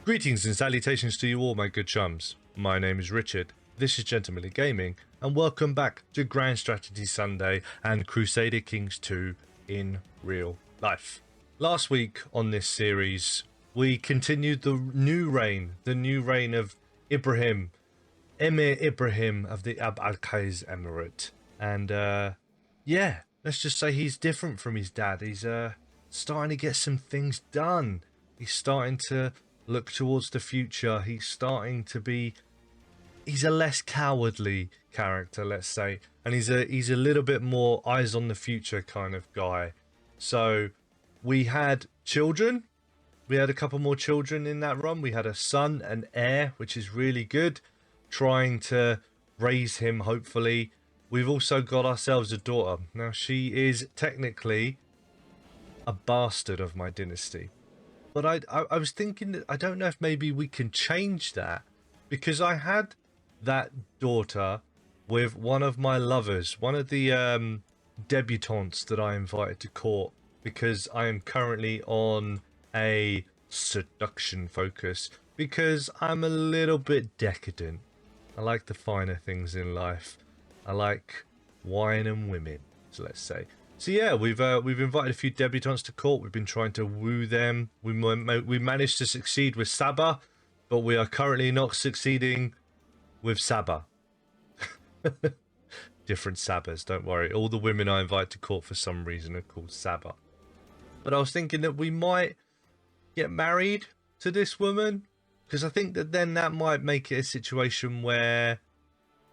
Greetings and salutations to you all, my good chums. My name is Richard, this is Gentlemanly Gaming, and welcome back to Grand Strategy Sunday and Crusader Kings 2 in real life. Last week on this series, we continued the new reign of Ibrahim, Emir Ibrahim of the Abd al-Qais Emirate. And yeah, let's just say he's different from his dad. He's starting to get some things done. He's starting to look towards the future. He's a less cowardly character, let's say, and he's a little bit more eyes on the future kind of guy. So we had children. We had a couple more children in that run. We had a son, an heir, which is really good. Trying to raise him, hopefully. We've also got ourselves a daughter. Now, she is technically a bastard of my dynasty. But I was thinking that I don't know if maybe we can change that, because I had that daughter with one of my lovers, one of the debutantes that I invited to court, because I am currently on a seduction focus, because I'm a little bit decadent. I like the finer things in life. I like wine and women, so let's say. So yeah, we've invited a few debutantes to court. We've been trying to woo them. We managed to succeed with Saba, but we are currently not succeeding with Saba. Different Sabas, don't worry. All the women I invite to court for some reason are called Saba. But I was thinking that we might get married to this woman, because I think that then that might make it a situation where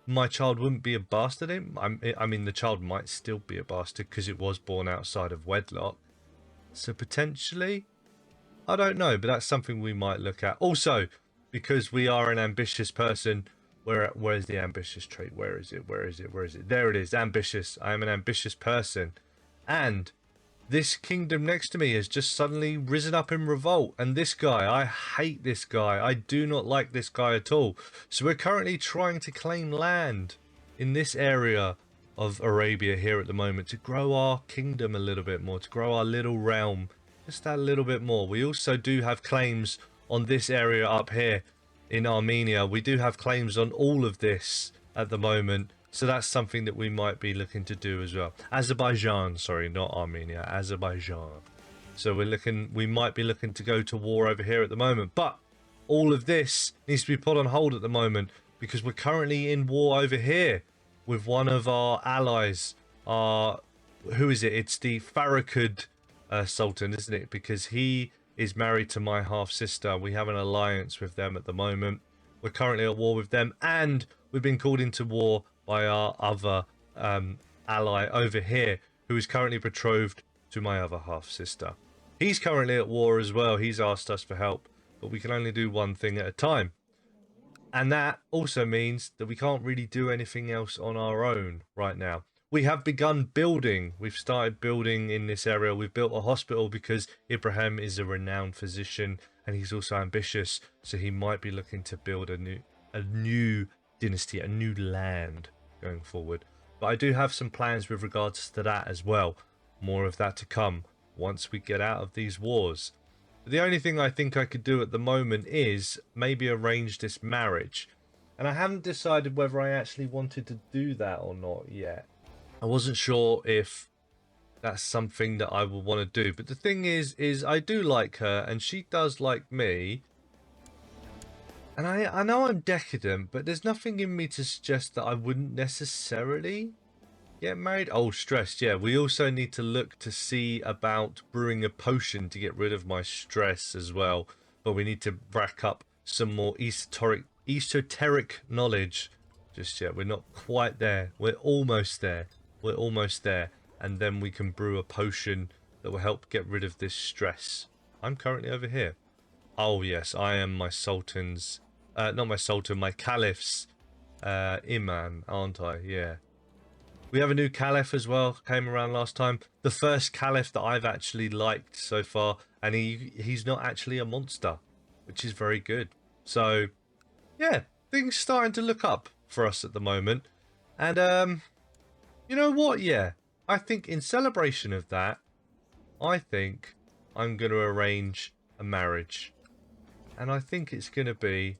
my child wouldn't be a bastard. I mean, the child might still be a bastard because it was born outside of wedlock. So potentially, I don't know, but that's something we might look at. Also, because we are an ambitious person, where's the ambitious trait? Where is it? Where is it? Where is it? There it is, ambitious. I am an ambitious person. And this kingdom next to me has just suddenly risen up in revolt. And this guy, I hate this guy. I do not like this guy at all. So we're currently trying to claim land in this area of Arabia here at the moment to grow our kingdom a little bit more, to grow our little realm just that little bit more. We also do have claims on this area up here in Armenia. We do have claims on all of this at the moment. So that's something that we might be looking to do as well. Azerbaijan, sorry, not Armenia, Azerbaijan. So we might be looking to go to war over here at the moment. But all of this needs to be put on hold at the moment because we're currently in war over here with one of our allies. Who is it? It's the Farrakhan Sultan, isn't it? Because he is married to my half-sister. We have an alliance with them at the moment. We're currently at war with them, and we've been called into war by our other ally over here, who is currently betrothed to my other half-sister. He's currently at war as well. He's asked us for help, but we can only do one thing at a time. And that also means that we can't really do anything else on our own right now. We have begun building. We've started building in this area. We've built a hospital because Ibrahim is a renowned physician and he's also ambitious. So he might be looking to build a new dynasty, a new land going forward. But I do have some plans with regards to that as well. More of that to come once we get out of these wars. The only thing I think I could do at the moment is maybe arrange this marriage. And I haven't decided whether I actually wanted to do that or not yet. I wasn't sure if that's something that I would want to do. But the thing is I do like her and she does like me. And I know I'm decadent, but there's nothing in me to suggest that I wouldn't necessarily get married. Oh, stress, yeah. We also need to look to see about brewing a potion to get rid of my stress as well. But we need to rack up some more esoteric knowledge just yet. We're not quite there. We're almost there. We're almost there. And then we can brew a potion that will help get rid of this stress. I'm currently over here. Oh, yes, I am my sultan's... not my sultan, my caliph's imam, aren't I? Yeah. We have a new caliph as well, came around last time. The first caliph that I've actually liked so far, and he's not actually a monster, which is very good. So, yeah, things starting to look up for us at the moment. And, you know what? Yeah, I think in celebration of that, I think I'm going to arrange a marriage. And I think it's going to be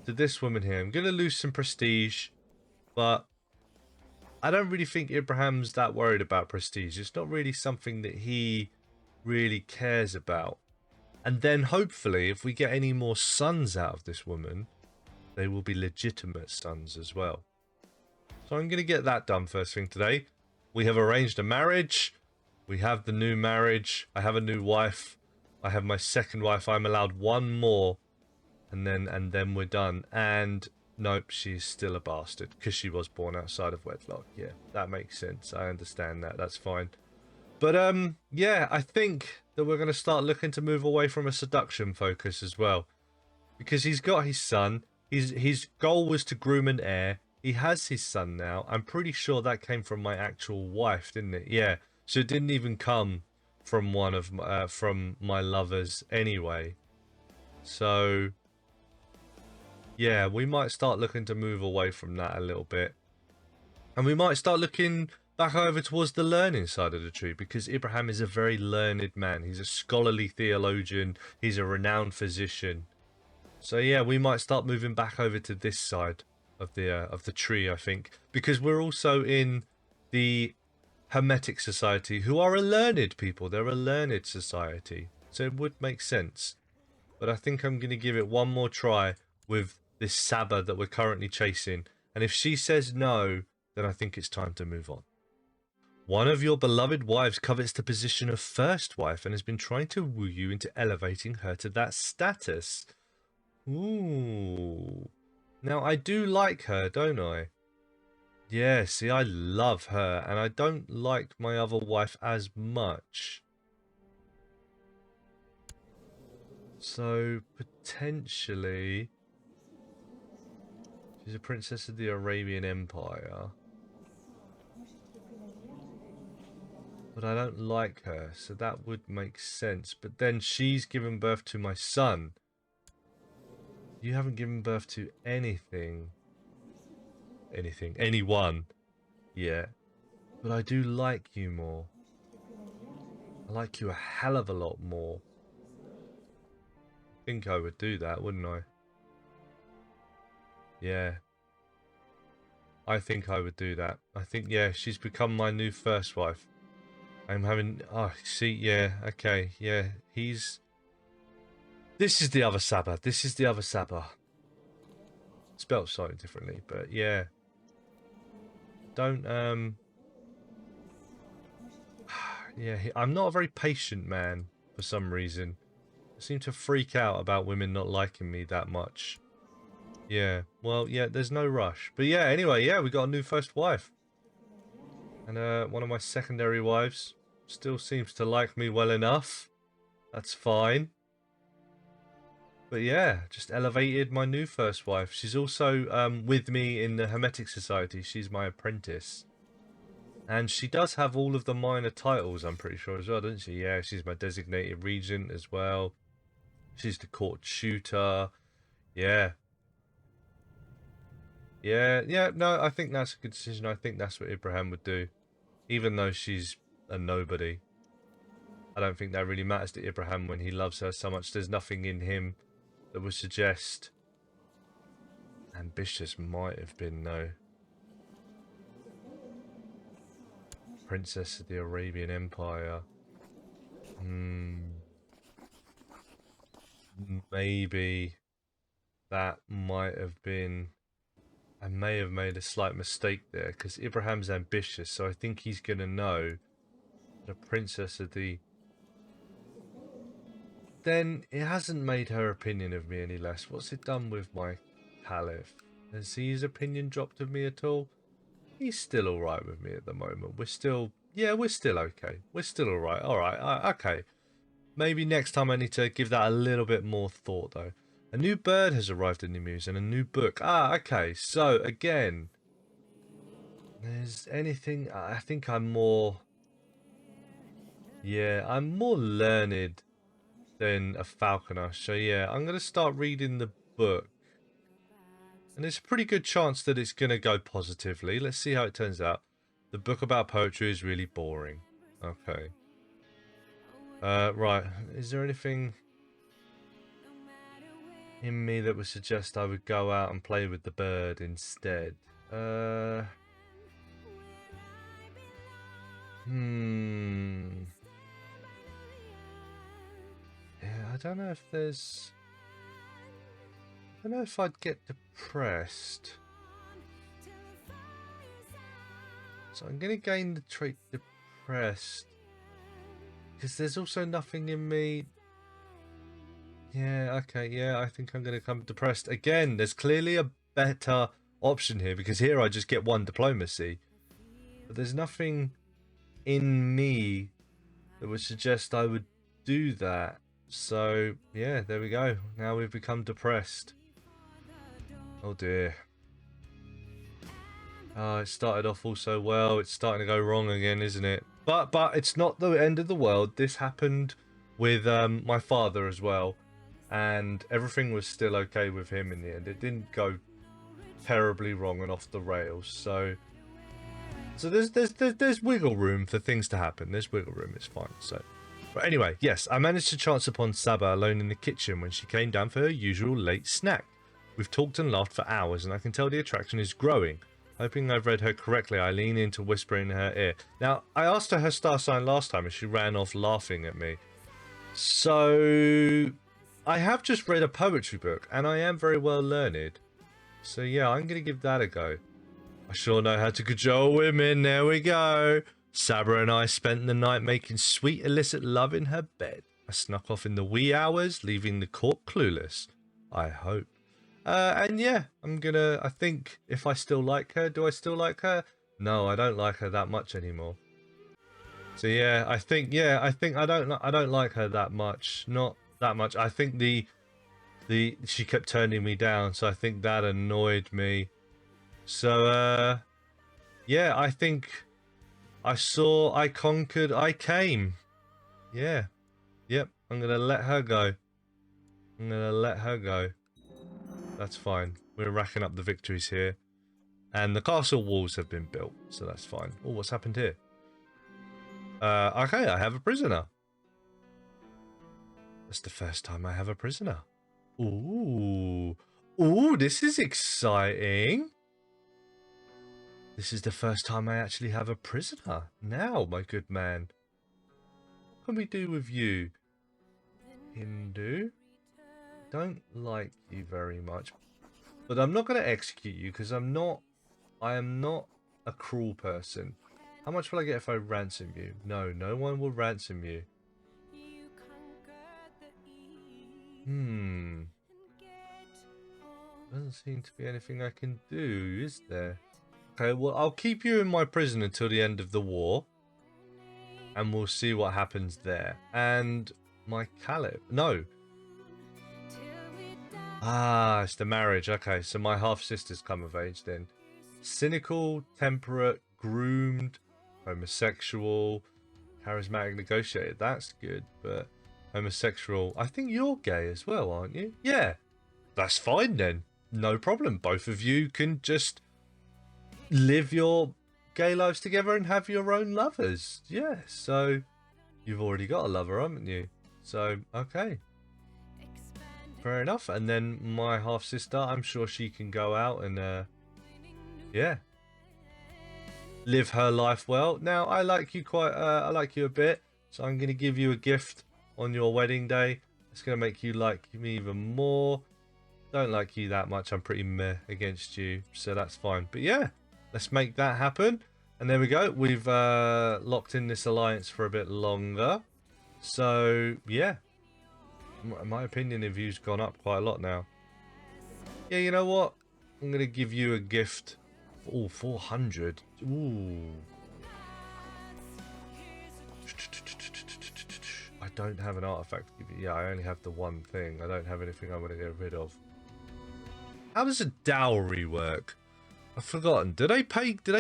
to this woman here. I'm going to lose some prestige, but I don't really think Ibrahim's that worried about prestige. It's not really something that he really cares about. And then hopefully, if we get any more sons out of this woman, they will be legitimate sons as well. So I'm going to get that done first thing today. We have arranged a marriage. We have the new marriage. I have a new wife. I have my second wife. I'm allowed one more, and then we're done. And nope, she's still a bastard because she was born outside of wedlock. Yeah, that makes sense. I understand that. That's fine. But yeah, I think that we're going to start looking to move away from a seduction focus as well, because he's got his son. His goal was to groom an heir. He has his son now. I'm pretty sure that came from my actual wife, didn't it? Yeah. So it didn't even come from one of from my lovers anyway. So yeah, we might start looking to move away from that a little bit, and we might start looking back over towards the learning side of the tree, because Ibrahim is a very learned man. He's a scholarly theologian. He's a renowned physician. So yeah, we might start moving back over to this side of the tree, I think, because we're also in the Hermetic Society, who are a learned people. They're a learned society, so it would make sense. But I think I'm going to give it one more try with this Saba that we're currently chasing, and if she says no, then I think it's time to move on. One of your beloved wives covets the position of first wife and has been trying to woo you into elevating her to that status. Ooh. Now, I do like her, don't I? Yeah, see, I love her, and I don't like my other wife as much. So, potentially, she's a princess of the Arabian Empire. But I don't like her, so that would make sense. But then she's given birth to my son. You haven't given birth to anything. Anyone. Yeah. But I do like you more. I like you a hell of a lot more. I think I would do that, wouldn't I? Yeah. I think I would do that. I think, yeah, she's become my new first wife. I'm having... Oh, see, yeah, okay, yeah. This is the other Saba. This is the other Saba. Spelled slightly differently, but yeah. Don't, yeah, I'm not a very patient man for some reason. I seem to freak out about women not liking me that much. Yeah, well, yeah, there's no rush. But yeah, anyway, yeah, we got a new first wife. And one of my secondary wives still seems to like me well enough. That's fine. But yeah, just elevated my new first wife. She's also with me in the Hermetic Society. She's my apprentice. And she does have all of the minor titles, I'm pretty sure, as well, doesn't she? Yeah, she's my designated regent as well. She's the court tutor. Yeah. Yeah, no, I think that's a good decision. I think that's what Ibrahim would do. Even though she's a nobody. I don't think that really matters to Ibrahim when he loves her so much. There's nothing in him that would suggest... Ambitious might have been, though. Princess of the Arabian Empire. Maybe that might have been... I may have made a slight mistake there, because Ibrahim's ambitious, so I think he's going to know the princess of the... Then it hasn't made her opinion of me any less. What's it done with my caliph? Has his opinion dropped of me at all? He's still alright with me at the moment. We're still... Yeah, we're still okay. We're still alright. Alright, okay. Maybe next time I need to give that a little bit more thought, though. A new bird has arrived in the muse and a new book. Ah, okay. So, again, there's anything... I think I'm more... Yeah, I'm more learned than a falconer. So, yeah, I'm going to start reading the book. And there's a pretty good chance that it's going to go positively. Let's see how it turns out. The book about poetry is really boring. Okay. Right. Is there anything... in me that would suggest I would go out and play with the bird instead. Yeah, I don't know if there's... I don't know if I'd get depressed. So I'm going to gain the trait depressed. Because there's also nothing in me... Yeah, okay, yeah, I think I'm going to come depressed. Again, there's clearly a better option here, because here I just get 1 diplomacy. But there's nothing in me that would suggest I would do that. So, yeah, there we go. Now we've become depressed. Oh dear. Oh, it started off all so well. It's starting to go wrong again, isn't it? But it's not the end of the world. This happened with my father as well. And everything was still okay with him in the end. It didn't go terribly wrong and off the rails. So there's wiggle room for things to happen. There's wiggle room. It's fine. So, but anyway, yes, I managed to chance upon Saba alone in the kitchen when she came down for her usual late snack. We've talked and laughed for hours, and I can tell the attraction is growing. Hoping I've read her correctly, I lean in to whisper in her ear. Now, I asked her star sign last time, and she ran off laughing at me. So, I have just read a poetry book, and I am very well learned. So yeah, I'm going to give that a go. I sure know how to cajole women. There we go. Saba and I spent the night making sweet illicit love in her bed. I snuck off in the wee hours, leaving the court clueless. I hope. And yeah, I think if I still like her, do I still like her? No, I don't like her that much anymore. So yeah, I think I don't like her that much. Not that much. I think she kept turning me down, so I think that annoyed me. So yeah, I think I saw, I conquered, I came. Yeah. Yep, I'm gonna let her go. I'm gonna let her go. That's fine. We're racking up the victories here. And the castle walls have been built, so that's fine. Oh, what's happened here? Okay, I have a prisoner. That's the first time I have a prisoner. Ooh. Ooh, this is exciting. This is the first time I actually have a prisoner. Now, my good man. What can we do with you? Hindu? Don't like you very much. But I'm not going to execute you because I am not a cruel person. How much will I get if I ransom you? No, no one will ransom you. Doesn't seem to be anything I can do, is there? Okay, well, I'll keep you in my prison until the end of the war. And we'll see what happens there. And my Caliph. No. Ah, it's the marriage. Okay, so my half-sister's come of age then. Cynical, temperate, groomed, homosexual, charismatic negotiator. That's good, but homosexual. I think you're gay as well, aren't you? Yeah. That's fine then. No problem. Both of you can just live your gay lives together and have your own lovers. Yeah, so you've already got a lover, haven't you? So, okay. Fair enough. And then my half-sister, I'm sure she can go out and, yeah, live her life well. Now, I like you I like you a bit, so I'm going to give you a gift on your wedding day. It's going to make you like me even more. Don't like you that much. I'm pretty meh against you, so that's fine. But yeah, let's make that happen. And there we go. We've locked in this alliance for a bit longer. So, yeah. My opinion of you's gone up quite a lot now. Yeah, you know what? I'm going to give you a gift. Oh, 400. Ooh. I don't have an artifact to give you. Yeah, I only have the one thing. I don't have anything I want to get rid of. How does a dowry work? I've forgotten. Do they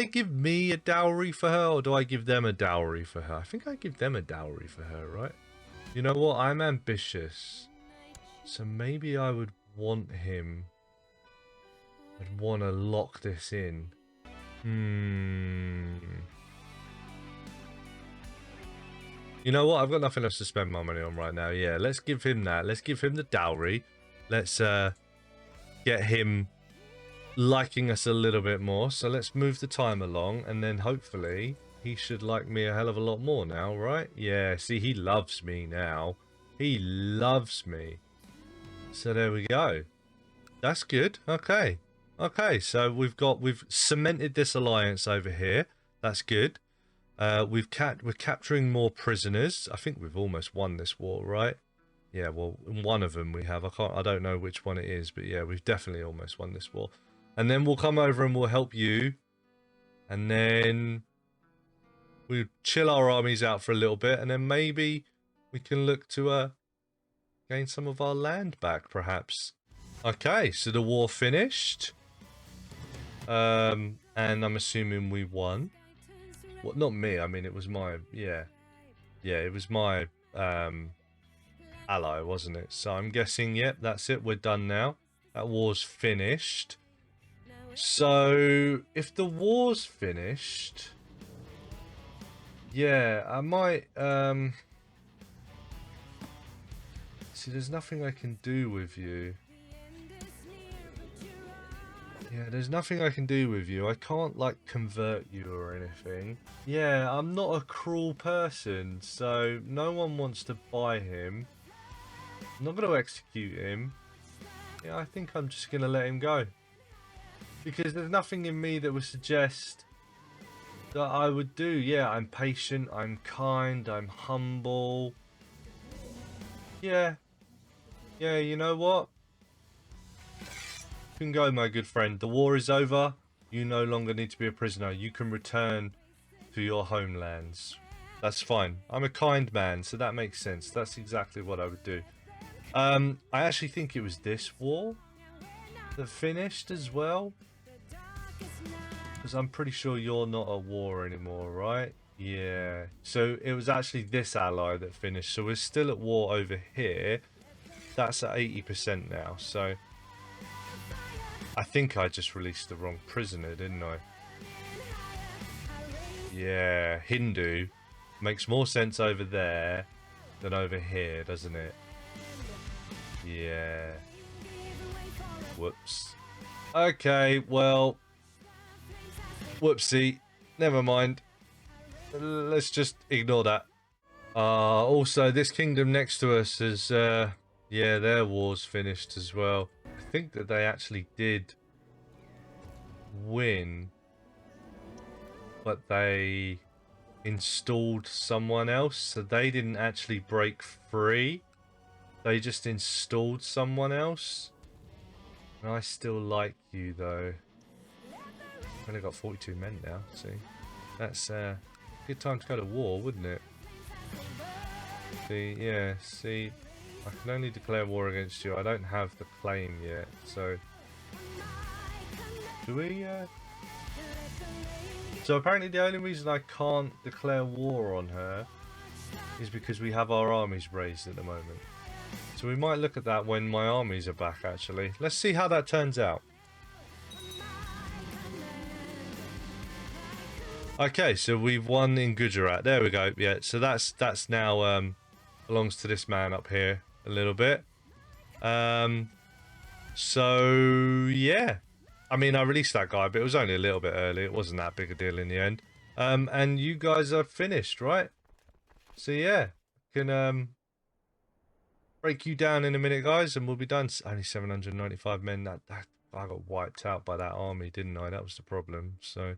give me a dowry for her, or do I give them a dowry for her? I think I give them a dowry for her, right? You know what? I'm ambitious. So maybe I would want him. I'd want to lock this in. You know what? I've got nothing else to spend my money on right now. Yeah, let's give him that. Let's give him the dowry. Let's get him liking us a little bit more. So let's move the time along, and then hopefully he should like me a hell of a lot more now, right? Yeah, see, he loves me now. He loves me. So there we go. That's good. Okay. Okay, so we've cemented this alliance over here. That's good. We're capturing more prisoners. I think we've almost won this war, right? Yeah, well, one of them we have. I don't know which one it is, but yeah, we've definitely almost won this war. And then we'll come over and we'll help you. And then we'll chill our armies out for a little bit, and then maybe we can look to gain some of our land back, perhaps. Okay, so the war finished. And I'm assuming we won. Well, not me. I mean, it was my it was my ally, wasn't it? So I'm guessing, yep, that's it. We're done now. That war's finished. So if the war's finished, yeah, I might see, there's nothing I can do with you. Yeah, there's nothing I can do with you. I can't, like, convert you or anything. Yeah, I'm not a cruel person, so no one wants to buy him. I'm not going to execute him. Yeah, I think I'm just going to let him go. Because there's nothing in me that would suggest that I would do. Yeah, I'm patient, I'm kind, I'm humble. Yeah. Yeah, you know what? You can go, my good friend. The war is over. You no longer need to be a prisoner. You can return to your homelands. That's fine. I'm a kind man, so that makes sense. That's exactly what I would do. I actually think it was this war that finished as well. Because I'm pretty sure you're not at war anymore, right? Yeah. So it was actually this ally that finished. So we're still at war over here. That's at 80% now. So I think I just released the wrong prisoner, didn't I? Yeah, Hindu makes more sense over there than over here, doesn't it? Yeah. Whoops. Okay, well, whoopsie. Never mind. Let's just ignore that. Also, this kingdom next to us is, yeah, their war's finished as well. I think that they actually did win, but they installed someone else, so they didn't actually break free. They just installed someone else. And I still like you, though. I've only got 42 men now, see? That's a good time to go to war, wouldn't it? See, yeah, see, I can only declare war against you. I don't have the claim yet, so... Do we, So apparently the only reason I can't declare war on her is because we have our armies raised at the moment. So we might look at that when my armies are back, actually. Let's see how that turns out. Okay, so we've won in Gujarat. There we go. Yeah, so that's now belongs to this man up here a little bit. So yeah. I mean, I released that guy, but it was only a little bit early. It wasn't that big a deal in the end. And you guys are finished, right? So yeah, can break you down in a minute, guys, and we'll be done. Only 795 men. That I got wiped out by that army, didn't I? That was the problem. So,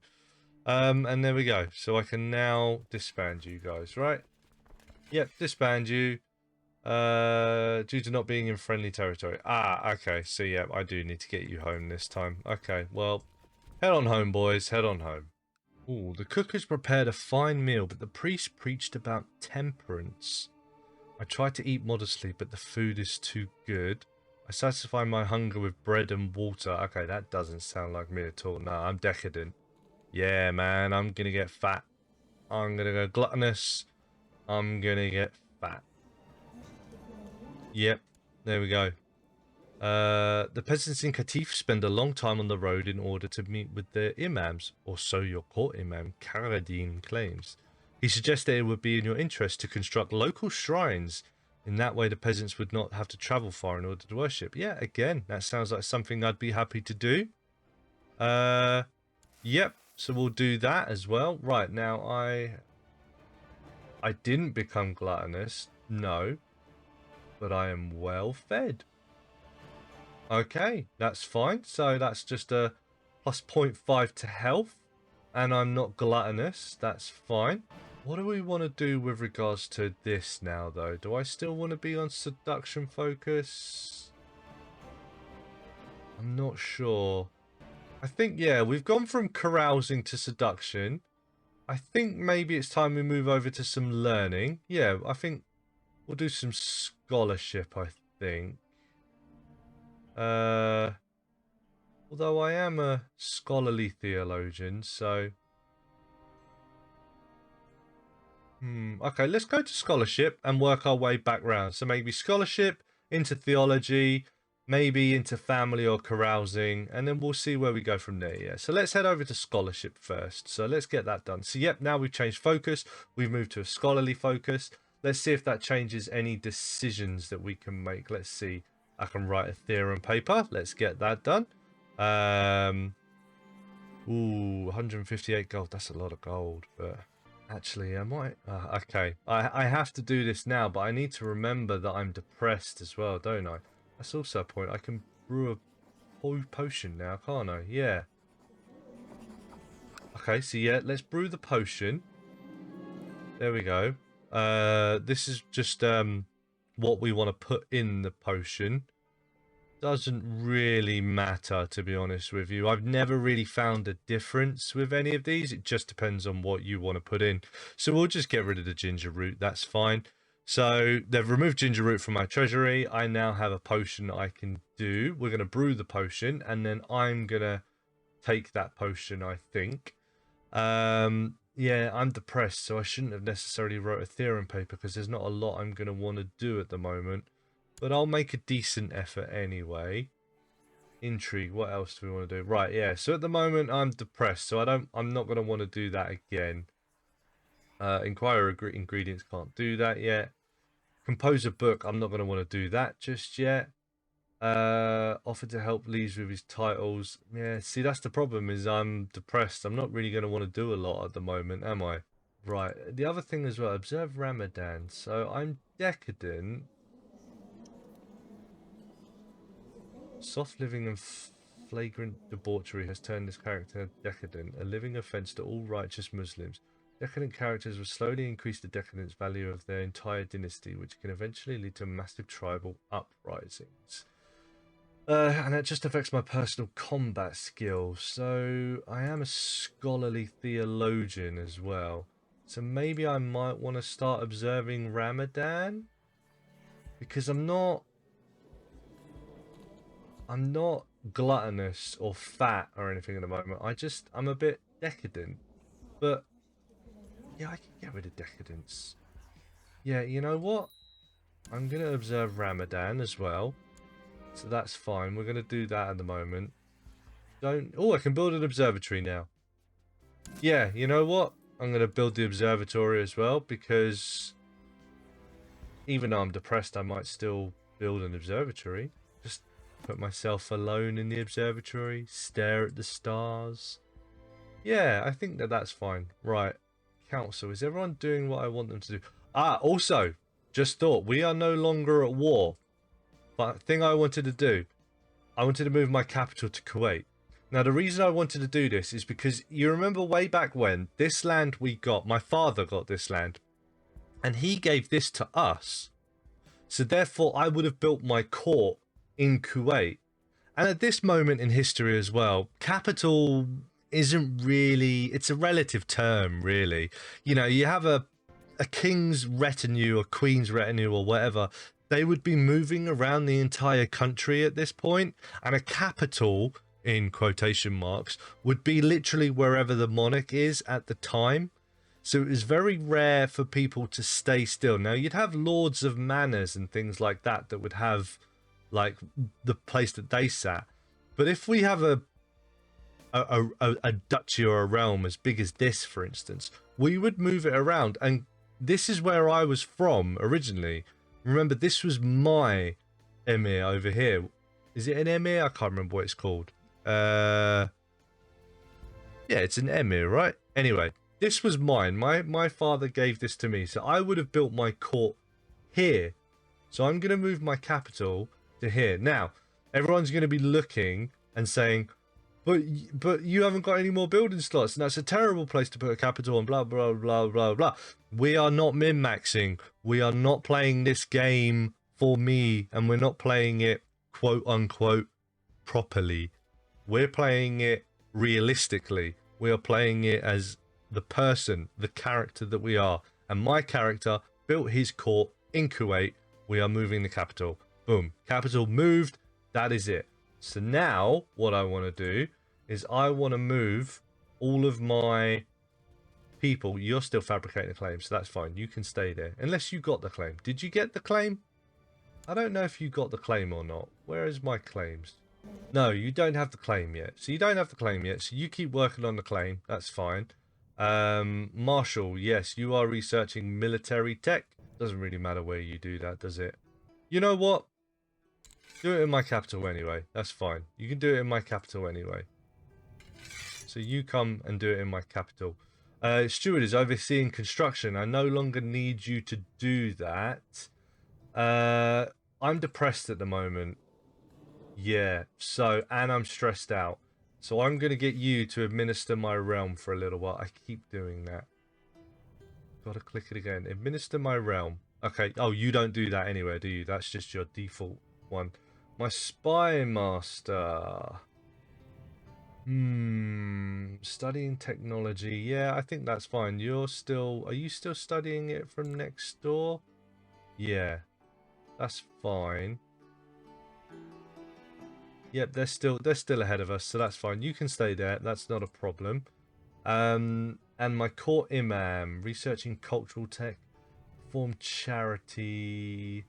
and there we go. So I can now disband you guys, right? Yep, disband you. Due to not being in friendly territory. Ah, okay. So yeah, I do need to get you home this time. Okay, well, head on home, boys. Head on home. Ooh, the cook has prepared a fine meal, but the priest preached about temperance. I tried to eat modestly, but the food is too good. I satisfy my hunger with bread and water. Okay, that doesn't sound like me at all. No, I'm decadent. Yeah, man, I'm gonna get fat. I'm gonna go gluttonous. I'm gonna get fat. Yep, there we go. The peasants in Qatif spend a long time on the road in order to meet with their imams, or so your court imam Karadin claims. He suggests that it would be in your interest to construct local shrines In that way, the peasants would not have to travel far in order to worship. Yeah, again, that sounds like something I'd be happy to do. Yep. So we'll do that as well. Right, now I didn't become gluttonous, no, but I am well fed. Okay, that's fine. So that's just a plus 0.5 to health, and I'm not gluttonous. That's fine. What do we want to do with regards to this now, though? Do I still want to be on seduction focus? I'm not sure. I think, yeah, we've gone from carousing to seduction. I think maybe it's time we move over to some learning. Yeah, I think we'll do some scholarship, I think. Although I am a scholarly theologian, so... Okay, let's go to scholarship and work our way back round. So maybe scholarship into theology, maybe into family or carousing, and then we'll see where we go from there. Yeah, so let's head over to scholarship first. So let's get that done. So yep, now we've changed focus. We've moved to a scholarly focus. Let's see if that changes any decisions that we can make. Let's see. I can write a theorem paper. Let's get that done. Ooh, 158 gold. That's a lot of gold, but... Actually, I might... okay, I have to do this now, but I need to remember that I'm depressed as well, don't I? That's also a point. I can brew a potion now, can't I? Yeah. Okay, so yeah, let's brew the potion. There we go. This is just what we want to put in the potion. Doesn't really matter, to be honest with you. I've never really found a difference with any of these. It just depends on what you want to put in. So we'll just get rid of the ginger root. That's fine. So they've removed ginger root from my treasury. I now have a potion I can do. We're going to brew the potion, and then I'm going to take that potion, I think. Yeah, I'm depressed, so I shouldn't have necessarily wrote a theorem paper because there's not a lot I'm going to want to do at the moment. But I'll make a decent effort anyway. Intrigue, what else do we want to do? Right, yeah, so at the moment I'm depressed, so I'm not going to want to do that again. Inquire ingredients, can't do that yet. Compose a book, I'm not going to want to do that just yet. Offer to help Lees with his titles. Yeah, see, that's the problem, is I'm depressed. I'm not really going to want to do a lot at the moment, am I? Right, the other thing as well, observe Ramadan. So I'm decadent. Soft living and flagrant debauchery has turned this character decadent, a living offence to all righteous Muslims. Decadent characters will slowly increase the decadence value of their entire dynasty, which can eventually lead to massive tribal uprisings. And that just affects my personal combat skills. So I am a scholarly theologian as well. So maybe I might want to start observing Ramadan, because I'm not gluttonous or fat or anything at the moment. I'm a bit decadent. But yeah, I can get rid of decadence. Yeah, you know what? I'm going to observe Ramadan as well. So that's fine. We're going to do that at the moment. Oh, I can build an observatory now. Yeah, you know what? I'm going to build the observatory as well, because even though I'm depressed, I might still build an observatory. Just put myself alone in the observatory, stare at the stars. Yeah, I think that's fine. Right. Council, is everyone doing what I want them to do? Also, just thought, we are no longer at war. But the thing I wanted to do, I wanted to move my capital to Kuwait. Now, the reason I wanted to do this is because you remember way back when, this land we got, my father got this land, and he gave this to us. So therefore, I would have built my court in Kuwait. And at this moment in history as well, capital isn't really, it's a relative term, really. You know, you have a king's retinue, a queen's retinue, or whatever. They would be moving around the entire country at this point, and a capital, in quotation marks, would be literally wherever the monarch is at the time. So it was very rare for people to stay still. Now, you'd have lords of manors and things like that that would have, like, the place that they sat. But if we have a duchy or a realm as big as this, for instance, we would move it around. And this is where I was from originally. Remember, this was my Emir over here. Is it an Emir? I can't remember what it's called. Yeah, it's an Emir, right? Anyway, this was mine. My father gave this to me, so I would have built my court here. So I'm going to move my capital to here. Now, everyone's going to be looking and saying, but you haven't got any more building slots, and that's a terrible place to put a capital on, blah, blah, blah, blah, blah. We are not min-maxing. We are not playing this game for me, and we're not playing it, quote unquote, properly. We're playing it realistically. We are playing it as the person, the character that we are. And my character built his court in Kuwait. We are moving the capital. Boom. Capital moved. That is it. So now what I want to do is I want to move all of my people. You're still fabricating a claim, so that's fine. You can stay there. Unless you got the claim. Did you get the claim? I don't know if you got the claim or not. Where is my claims? No, you don't have the claim yet. So you don't have the claim yet. So you keep working on the claim. That's fine. Marshall, yes, you are researching military tech. Doesn't really matter where you do that, does it? You know what? Do it in my capital anyway. That's fine. You can do it in my capital anyway. So you come and do it in my capital. Steward is overseeing construction. I no longer need you to do that. I'm depressed at the moment. Yeah, so, and I'm stressed out. So I'm going to get you to administer my realm for a little while. I keep doing that. Gotta click it again. Administer my realm. Okay. Oh, you don't do that anywhere, do you? That's just your default one. My spy master. Studying technology. Yeah, I think that's fine. You're still... Are you still studying it from next door? Yeah. That's fine. Yep, they're still ahead of us, so that's fine. You can stay there. That's not a problem. And my court imam, researching cultural tech, form charity.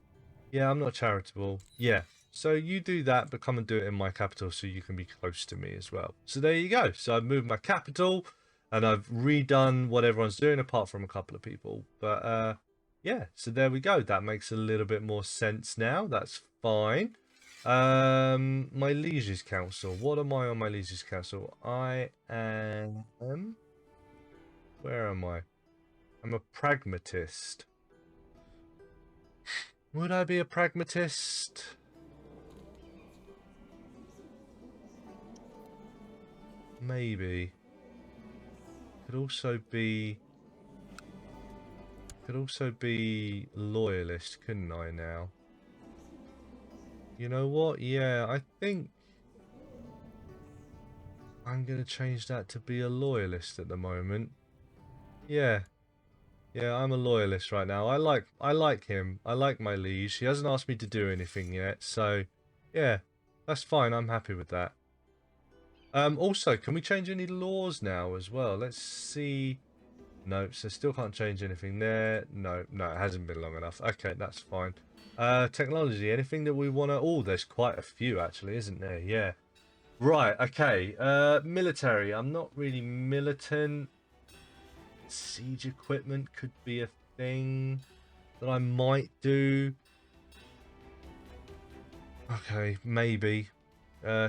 Yeah, I'm not charitable. Yeah, so you do that, but come and do it in my capital so you can be close to me as well. So there you go. So I've moved my capital, and I've redone what everyone's doing, apart from a couple of people. But yeah, so there we go. That makes a little bit more sense now. That's fine. My liege's council. What am I on my liege's council? I am... Where am I? I'm a pragmatist. Would I be a pragmatist? Maybe. Could also be loyalist, couldn't I now? You know what? Yeah, I think I'm going to change that to be a loyalist at the moment. Yeah. Yeah, I'm a loyalist right now. I like him. I like my liege. He hasn't asked me to do anything yet, so yeah, that's fine. I'm happy with that. Also, can we change any laws now as well? Let's see. No, so still can't change anything there. No, it hasn't been long enough. Okay, that's fine. Technology, anything that we want to... Oh, there's quite a few actually, isn't there? Yeah. Right, okay. Military, I'm not really militant. Siege equipment could be a thing that I might do. Okay, maybe.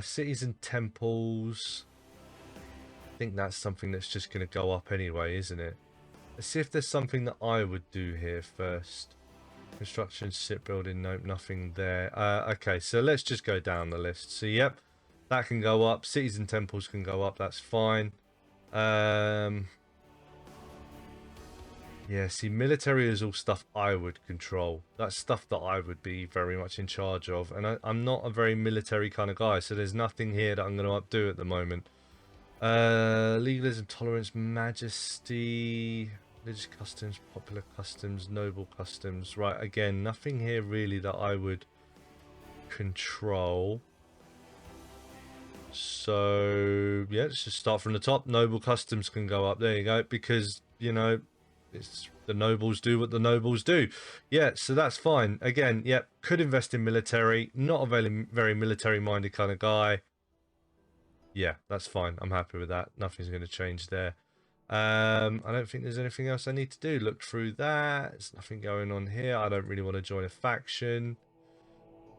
Cities and temples. I think that's something that's just going to go up anyway, isn't it? Let's see if there's something that I would do here first. Construction, shipbuilding, nope, nothing there. Okay, so let's just go down the list. So, yep, that can go up. Cities and temples can go up, that's fine. Yeah, see, military is all stuff I would control. That's stuff that I would be very much in charge of. And I'm not a very military kind of guy, so there's nothing here that I'm going to updo at the moment. Legalism, tolerance, majesty, religious customs, popular customs, noble customs. Right, again, nothing here really that I would control. So, yeah, let's just start from the top. Noble customs can go up. There you go. Because, you know... It's the nobles do what the nobles do. Yeah, so that's fine. Again, yeah, could invest in military. Not a very military-minded kind of guy. Yeah, that's fine. I'm happy with that. Nothing's going to change there. I don't think there's anything else I need to do. Look through that. There's nothing going on here. I don't really want to join a faction.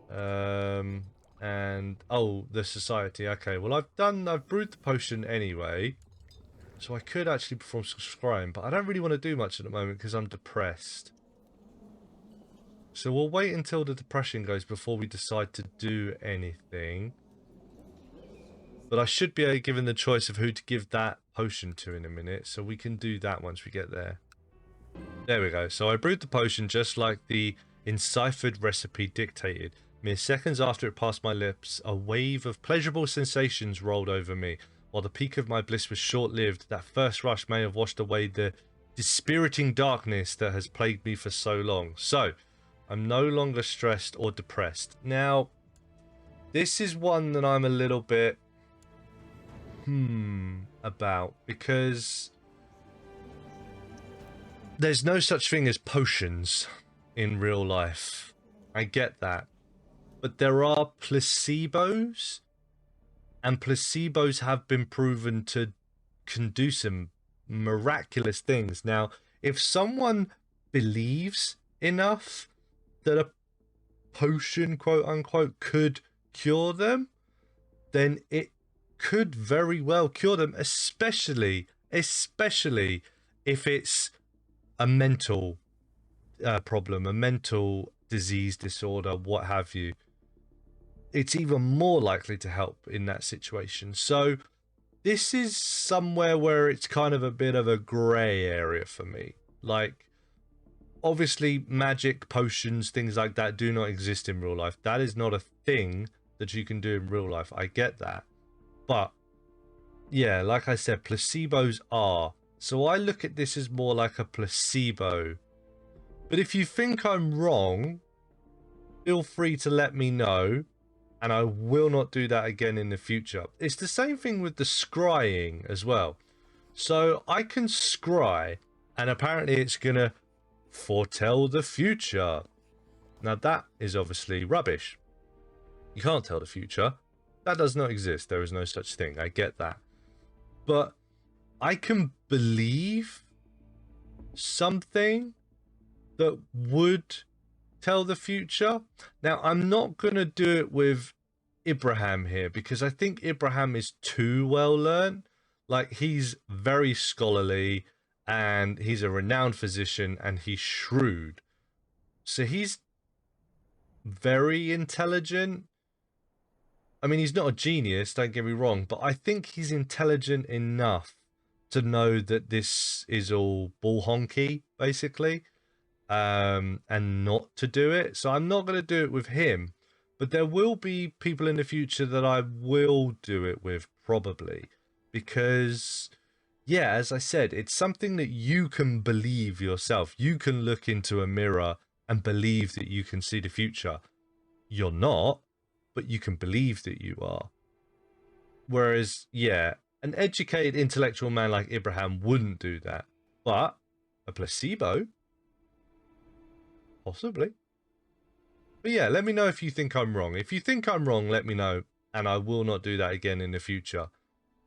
And oh, the society. Okay, well I've brewed the potion anyway, so I could actually perform some scrying, but I don't really want to do much at the moment because I'm depressed. So we'll wait until the depression goes before we decide to do anything. But I should be given the choice of who to give that potion to in a minute, so we can do that once we get there. There we go. So I brewed the potion just like the enciphered recipe dictated. Mere seconds after it passed my lips, a wave of pleasurable sensations rolled over me. While the peak of my bliss was short-lived, that first rush may have washed away the dispiriting darkness that has plagued me for so long. So, I'm no longer stressed or depressed. Now, this is one that I'm a little bit about, because there's no such thing as potions in real life. I get that. But there are placebos, and placebos have been proven to can do some miraculous things. Now, if someone believes enough that a potion, quote unquote, could cure them, then it could very well cure them, especially if it's a mental problem, a mental disease, disorder, what have you. It's even more likely to help in that situation. So this is somewhere where it's kind of a bit of a grey area for me. Like, obviously magic, potions, things like that do not exist in real life. That is not a thing that you can do in real life. I get that. But yeah, like I said, placebos are. So I look at this as more like a placebo. But if you think I'm wrong, feel free to let me know, and I will not do that again in the future. It's the same thing with the scrying as well. So I can scry, and apparently it's going to foretell the future. Now that is obviously rubbish. You can't tell the future. That does not exist. There is no such thing. I get that. But I can believe something that would tell the future. Now, I'm not going to do it with Ibrahim here, because I think Ibrahim is too well learned. Like, he's very scholarly, and he's a renowned physician, and he's shrewd. So he's very intelligent. I mean, he's not a genius, don't get me wrong, but I think he's intelligent enough to know that this is all bull honky, basically, and not to do it. So I'm not going to do it with him, but there will be people in the future that I will do it with, probably, because, yeah, as I said, it's something that you can believe yourself. You can look into a mirror and believe that you can see the future. You're not, but you can believe that you are. Whereas, yeah, an educated intellectual man like Ibrahim wouldn't do that. But a placebo, possibly. But yeah, let me know if you think I'm wrong. If you think I'm wrong, let me know, and I will not do that again in the future.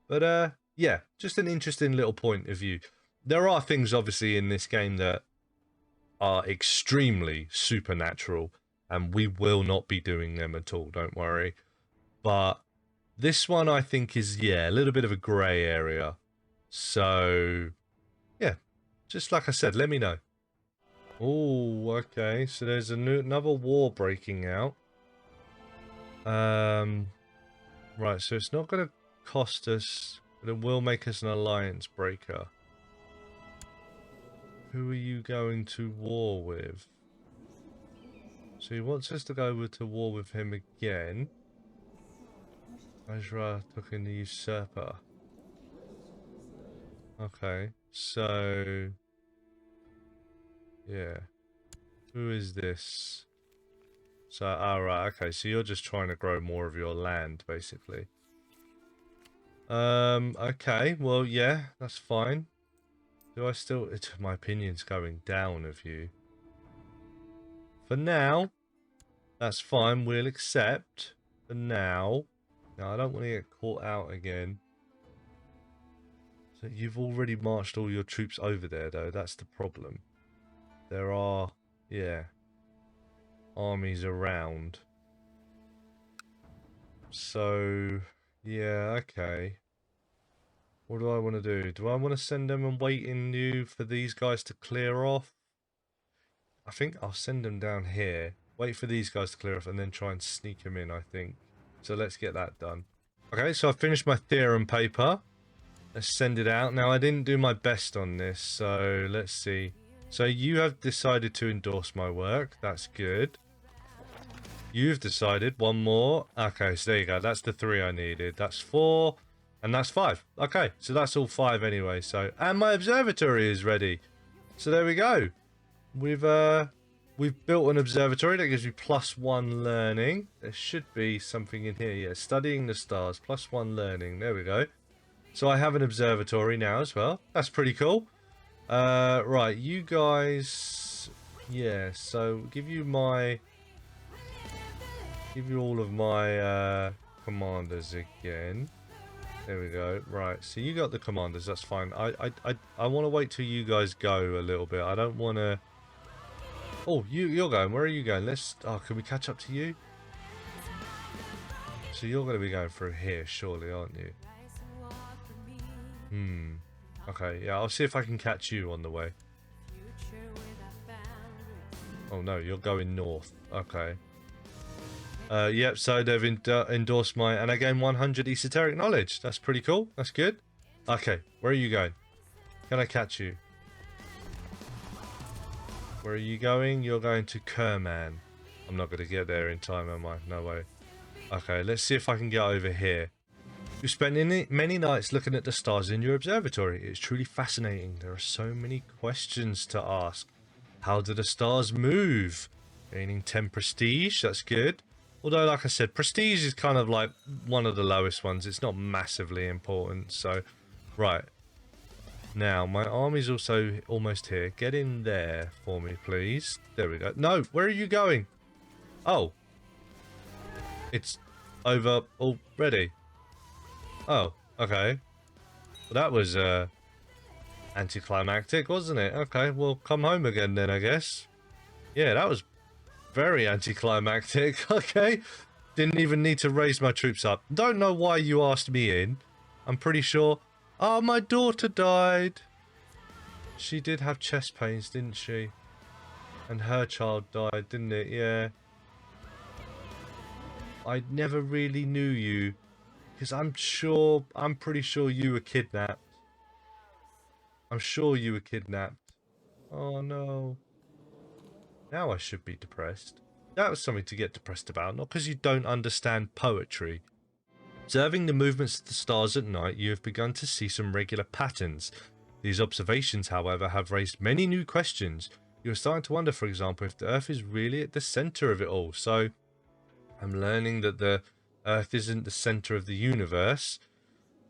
But yeah, just an interesting little point of view. There are things obviously in this game that are extremely supernatural, and we will not be doing them at all, don't worry. But this one I think is, yeah, a little bit of a grey area. So, yeah, just like I said, let me know. Oh, okay, so there's another war breaking out. Right, so it's not going to cost us, but it will make us an alliance breaker. Who are you going to war with? So he wants us to go to war with him again. Ajra took in the usurper. Okay, so yeah. Who is this? So, alright, okay, so you're just trying to grow more of your land, basically. Okay, well, yeah, that's fine. Do I still... my opinion's going down of you. For now, that's fine, we'll accept. For now. Now, I don't want to get caught out again. So you've already marched all your troops over there, though. That's the problem. There are, yeah, armies around. So, yeah, okay. What do I want to do? Do I want to send them and wait in you for these guys to clear off? I think I'll send them down here. Wait for these guys to clear off and then try and sneak them in, I think. So let's get that done. Okay, so I finished my theorem paper. Let's send it out. Now, I didn't do my best on this, so let's see. So you have decided to endorse my work. That's good. You've decided. One more. Okay, so there you go. That's the 3 I needed. That's 4. And that's 5. Okay, so that's all 5 anyway. So, and my observatory is ready. So there we go. We've built an observatory that gives you +1 learning. There should be something in here. Yeah, studying the stars, +1 learning. There we go. So I have an observatory now as well. That's pretty cool. Right, you guys. Yeah, so give you all of my commanders again. There we go. Right, so you got the commanders. That's fine. I want to wait till you guys go a little bit. I don't want to. Oh, you're going. Where are you going? Oh, can we catch up to you? So you're going to be going through here, surely, aren't you? Okay, yeah, I'll see if I can catch you on the way. Oh no, you're going north. Okay. Yep, so they've endorsed my... And I gain 100 esoteric knowledge. That's pretty cool. That's good. Okay, where are you going? Can I catch you? Where are you going? You're going to Kerman. I'm not going to get there in time, am I? No way. Okay, let's see if I can get over here. You spent many nights looking at the stars in your observatory. It's truly fascinating. There are so many questions to ask. How do the stars move? Gaining 10 prestige. That's good. Although, like I said, prestige is kind of like one of the lowest ones. It's not massively important. So, right. Now, my army's also almost here. Get in there for me, please. There we go. No, where are you going? Oh. It's over already. Oh, okay. Well, that was anticlimactic, wasn't it? Okay, well, come home again then, I guess. Yeah, that was very anticlimactic. Okay. Didn't even need to raise my troops up. Don't know why you asked me in. I'm pretty sure... Oh, my daughter died. She did have chest pains, didn't she? And her child died, didn't it? Yeah. I never really knew you. Because I'm pretty sure you were kidnapped. I'm sure you were kidnapped. Oh no. Now I should be depressed. That was something to get depressed about, not because you don't understand poetry. Observing the movements of the stars at night, you have begun to see some regular patterns. These observations, however, have raised many new questions. You're starting to wonder, for example, if the Earth is really at the center of it all. So, I'm learning that the Earth isn't the center of the universe.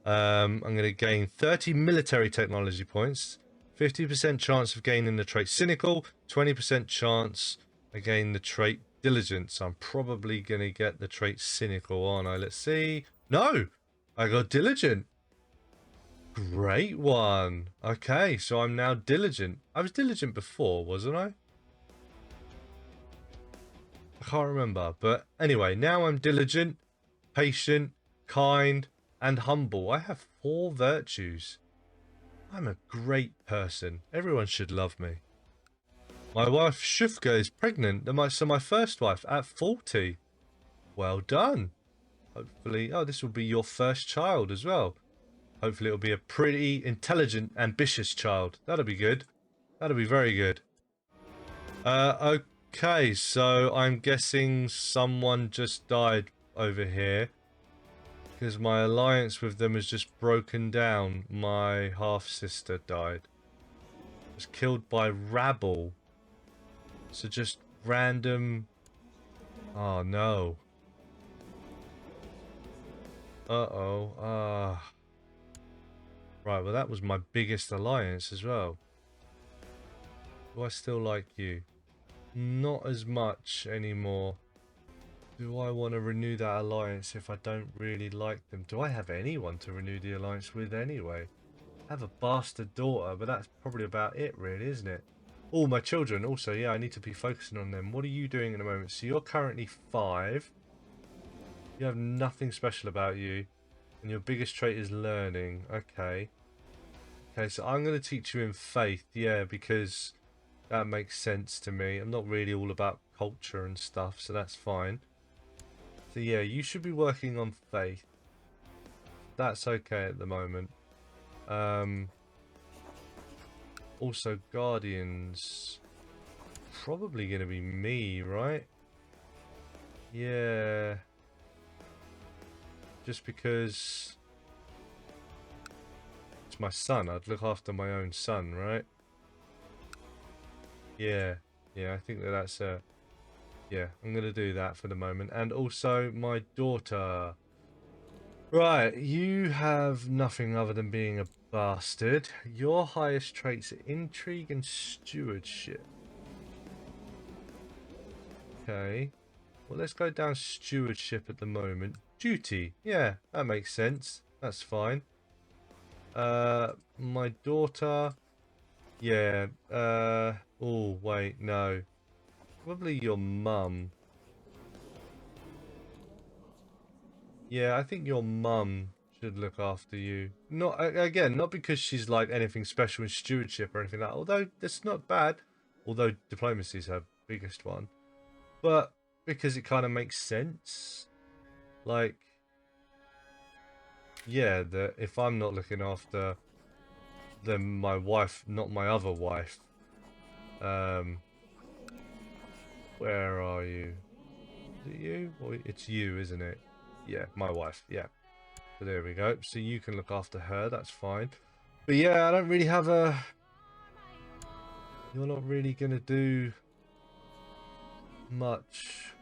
I'm going to gain 30 military technology points, 50% chance of gaining the trait cynical, 20% chance I gain the trait diligence. I'm probably going to get the trait cynical, aren't I? Let's see. No, I got diligent. Great one. Okay, so I'm now diligent. I was diligent before, wasn't I? I can't remember. But anyway, now I'm diligent, patient, kind, and humble. I have 4 virtues. I'm a great person. Everyone should love me. My wife Shufka is pregnant, so my first wife at 40. Well done. Hopefully, oh, this will be your first child as well. Hopefully it'll be a pretty intelligent, ambitious child. That'll be good. That'll be very good. Okay, so I'm guessing someone just died over here. Because my alliance with them has just broken down. My half-sister died. Was killed by rabble. So just random... Oh no. Uh-oh. Right, well that was my biggest alliance as well. Do I still like you? Not as much anymore. Do I want to renew that alliance if I don't really like them? Do I have anyone to renew the alliance with anyway? have a bastard daughter, but that's probably about it, really, isn't it? Oh, my children. Also, yeah, I need to be focusing on them. What are you doing in the moment? So you're currently 5. You have nothing special about you. And your biggest trait is learning. Okay. Okay, so I'm going to teach you in faith. Yeah, because that makes sense to me. I'm not really all about culture and stuff, so that's fine. So yeah, you should be working on faith. That's okay at the moment. Also, guardians. Probably going to be me, right? Yeah. Just because it's my son. I'd look after my own son, right? Yeah. Yeah, I think that's a... Yeah, I'm going to do that for the moment. And also, my daughter. Right, you have nothing other than being a bastard. Your highest traits are intrigue and stewardship. Okay. Well, let's go down stewardship at the moment. Duty. Yeah, that makes sense. That's fine. My daughter. Yeah. Oh, wait, no. Probably your mum. Yeah, I think your mum should look after you. Not again, not because she's like anything special in stewardship or anything like that. Although that's not bad. Although diplomacy is her biggest one, but because it kind of makes sense. Like, yeah, that if I'm not looking after, then my wife, not my other wife. Where are you? Is it you? Or it's you, isn't it? Yeah, my wife. Yeah. So there we go. So you can look after her. That's fine. But yeah, I don't really have a... You're not really going to do much.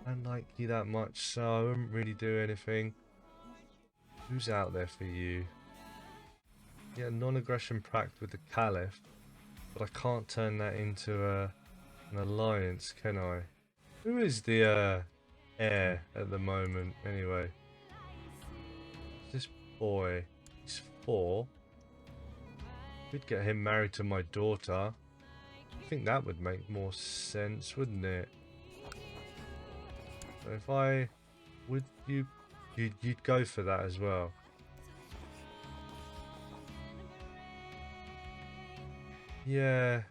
I don't like you that much, so I wouldn't really do anything. Who's out there for you? Yeah, non-aggression pact with the Caliph. But I can't turn that into an alliance, can I? Who is the heir at the moment, anyway? This boy. He's 4. Could get him married to my daughter. I think that would make more sense, wouldn't it? So if I... Would you... You'd go for that as well. Yeah.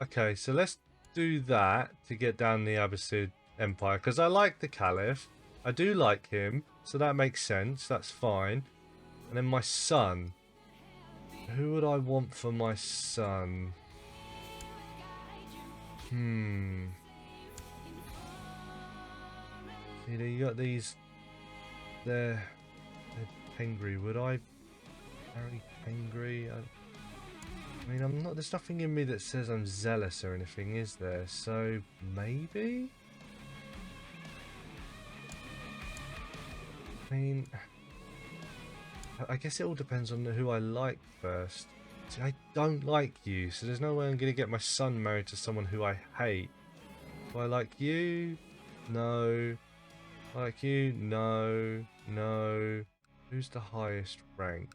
Okay, so let's do that to get down the Abbasid Empire. Because I like the Caliph. I do like him. So that makes sense. That's fine. And then my son. Who would I want for my son? See, you got these... They're Tengri. Would I marry Tengri? I mean, I'm not... There's nothing in me that says I'm zealous or anything, is there? So, maybe? I mean... I guess it all depends on who I like first. See, I don't like you, so there's no way I'm going to get my son married to someone who I hate. Do I like you? No. I like you? No. No. Who's the highest rank?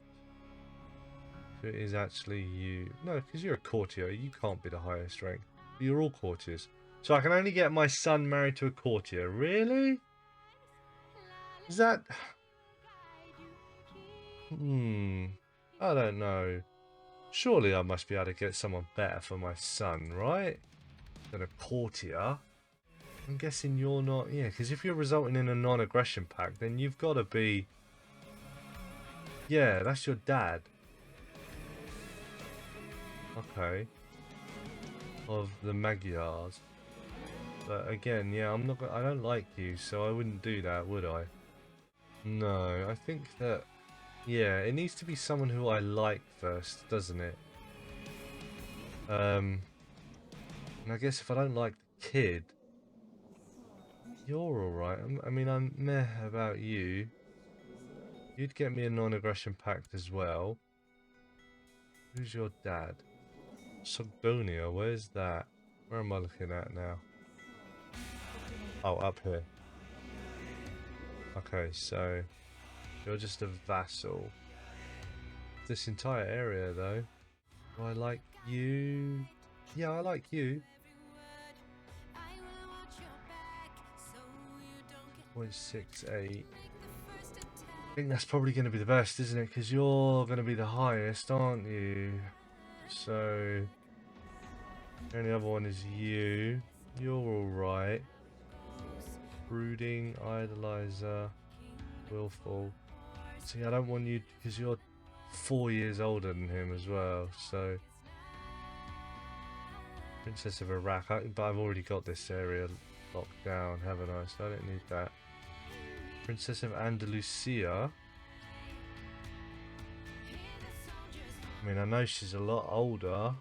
So it is actually you. No, because you're a courtier. You can't be the highest rank. You're all courtiers. So I can only get my son married to a courtier. Really? Is that... I don't know. Surely I must be able to get someone better for my son, right? Than a courtier. I'm guessing you're not... Yeah, because if you're resulting in a non-aggression pact, then you've got to be... Yeah, that's your dad. Okay. Of the Magyars. But again, yeah, I'm not... I don't like you, so I wouldn't do that, would I? No, I think that... Yeah, it needs to be someone who I like first, doesn't it? And I guess if I don't like the kid, you're alright. I mean, I'm meh about you. You'd get me a non-aggression pact as well. Who's your dad? Sogdonia, where's that? Where am I looking at now? Oh, up here. Okay, so you're just a vassal. this entire area though. Do I like you? Yeah, I like you. 0.68. I think that's probably going to be the best, isn't it? Because you're going to be the highest, aren't you? So, the only other one is you. You're alright. Brooding, idolizer, willful. See, I don't want you, because you're 4 years older than him as well, so... Princess of Iraq, but I've already got this area locked down, haven't I? So I don't need that. Princess of Andalusia. I mean, I know she's a lot older.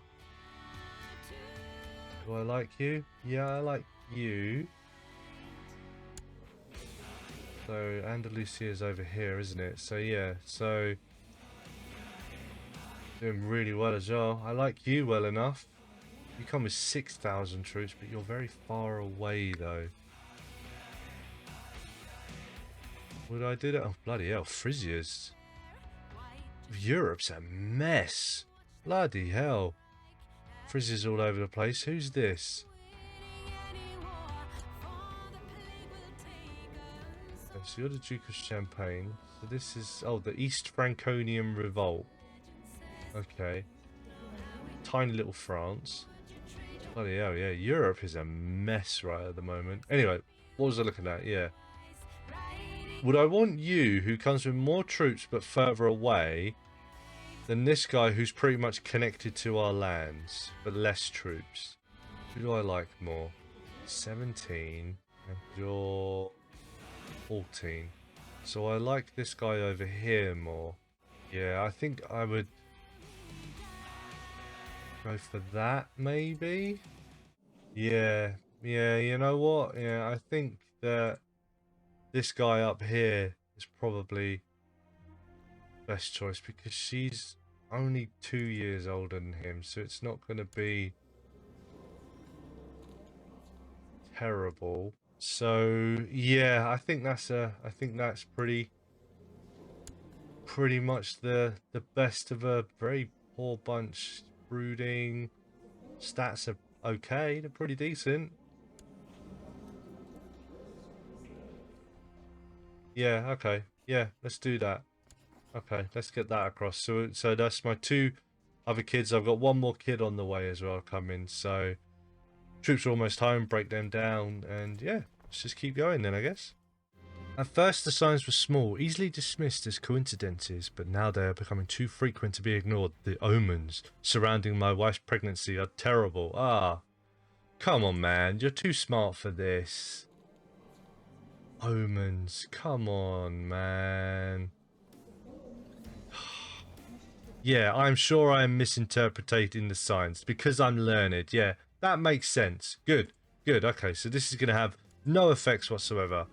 Do I like you? Yeah, I like you. So Andalusia is over here, isn't it? So yeah, so doing really well as well. I like you well enough. You come with 6,000 troops, but you're very far away though. Would I do that? Oh bloody hell, Frisia's. Europe's a mess. Bloody hell. Frisia's all over the place. Who's this? Okay, so you're the Duke of Champagne. So this is... Oh, the East Franconian Revolt. Okay. Tiny little France. Bloody hell, yeah. Europe is a mess right at the moment. Anyway, what was I looking at? Yeah. Would I want you, who comes with more troops but further away, than this guy who's pretty much connected to our lands, but less troops? Who do I like more? 17, and you're 14. So I like this guy over here more. Yeah, I think I would go for that, maybe? Yeah, you know what? Yeah, I think that this guy up here is probably best choice because she's only 2 years older than him, so it's not going to be terrible. So yeah, I think that's pretty much the best of a very poor bunch. Brooding stats are okay, they're pretty decent. Yeah, okay. Yeah, let's do that. Okay, let's get that across. So that's my 2 other kids. I've got 1 more kid on the way as well coming. So troops are almost home, break them down, and yeah, let's just keep going then, I guess. At first the signs were small, easily dismissed as coincidences, but now they are becoming too frequent to be ignored. The omens surrounding my wife's pregnancy are terrible. Ah, come on man, you're too smart for this. Omens, come on man. Yeah, I'm sure I am misinterpreting the signs because I'm learned. Yeah, that makes sense. Good, okay, so this is going to have no effects whatsoever.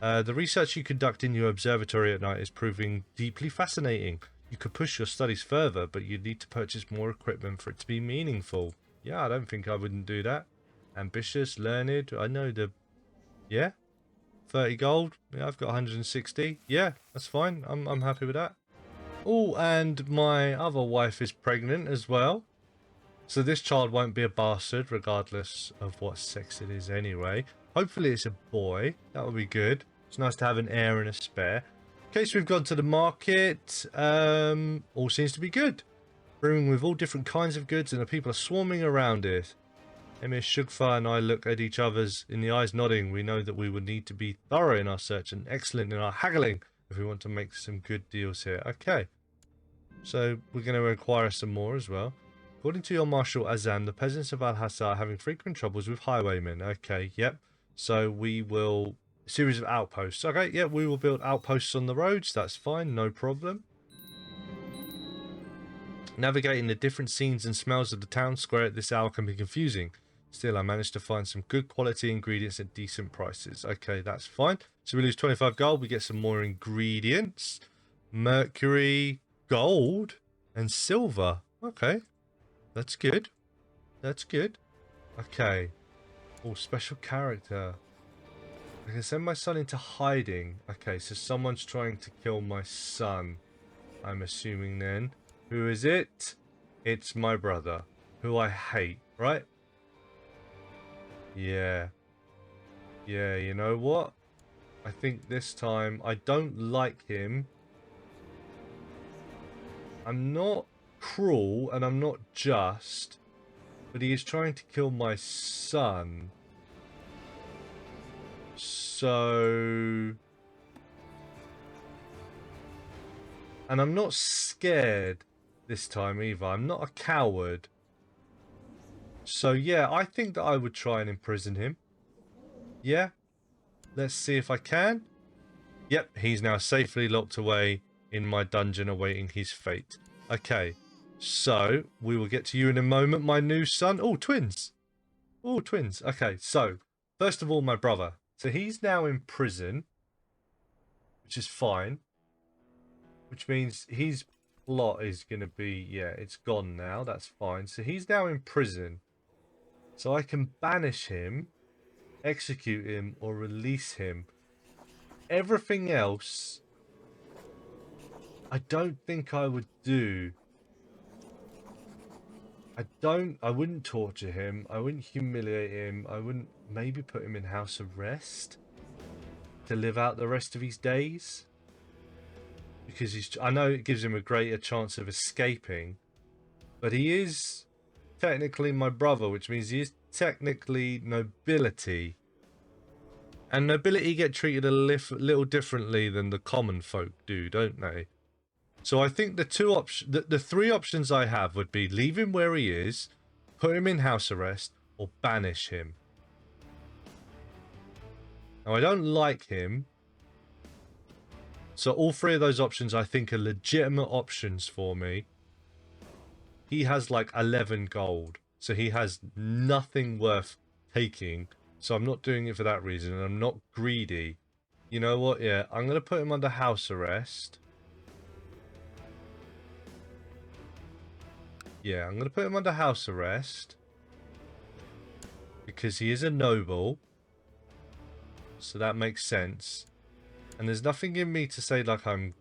The research you conduct in your observatory at night is proving deeply fascinating. You could push your studies further, but you'd need to purchase more equipment for it to be meaningful. Yeah, I don't think I wouldn't do that. Ambitious, learned, I know the... Yeah? 30 gold? Yeah, I've got 160. Yeah, that's fine. I'm happy with that. Oh, and my other wife is pregnant as well. So this child won't be a bastard, regardless of what sex it is anyway. Hopefully it's a boy. That would be good. It's nice to have an heir and a spare. Okay, so we've gone to the market. All seems to be good. Brewing with all different kinds of goods, and the people are swarming around it. Emir, Shugfa and I look at each other's in the eyes, nodding. We know that we would need to be thorough in our search and excellent in our haggling if we want to make some good deals here. Okay. So we're going to acquire some more as well. According to your Marshal Azam, the peasants of Al-Hassa are having frequent troubles with highwaymen. Okay, yep. So we will... Series of outposts. Okay, yeah, we will build outposts on the roads. That's fine, no problem. Navigating the different scenes and smells of the town square at this hour can be confusing. Still, I managed to find some good quality ingredients at decent prices. Okay, that's fine. So we lose 25 gold. We get some more ingredients. Mercury, gold, and silver. Okay. That's good. That's good. Okay. Oh, special character. I can send my son into hiding. Okay, so someone's trying to kill my son. I'm assuming then. Who is it? It's my brother, who I hate, right? Yeah. Yeah, you know what? I think this time I don't like him. I'm not cruel and I'm not just, but he is trying to kill my son. So... And I'm not scared this time either. I'm not a coward. So yeah, I think that I would try and imprison him. Yeah. Let's see if I can. Yep, he's now safely locked away in my dungeon awaiting his fate. Okay, so we will get to you in a moment, my new son. Oh, twins. Oh, twins. Okay, so first of all, my brother. So he's now in prison, which is fine. Which means his plot is going to be, yeah, it's gone now. That's fine. So he's now in prison. So I can banish him, execute him, or release him. Everything else, I don't think I would do. I wouldn't torture him. I wouldn't humiliate him. I wouldn't maybe put him in house arrest to live out the rest of his days. Because I know it gives him a greater chance of escaping, but he is technically my brother, which means he is technically nobility. And nobility get treated a little differently than the common folk do, don't they? So I think the three options I have would be leave him where he is, put him in house arrest, or banish him. Now I don't like him. So all three of those options I think are legitimate options for me. He has like 11 gold. So he has nothing worth taking. So I'm not doing it for that reason. And I'm not greedy. You know what? Yeah, I'm going to put him under house arrest. Yeah, I'm going to put him under house arrest. Because he is a noble. So that makes sense. And there's nothing in me to say like I'm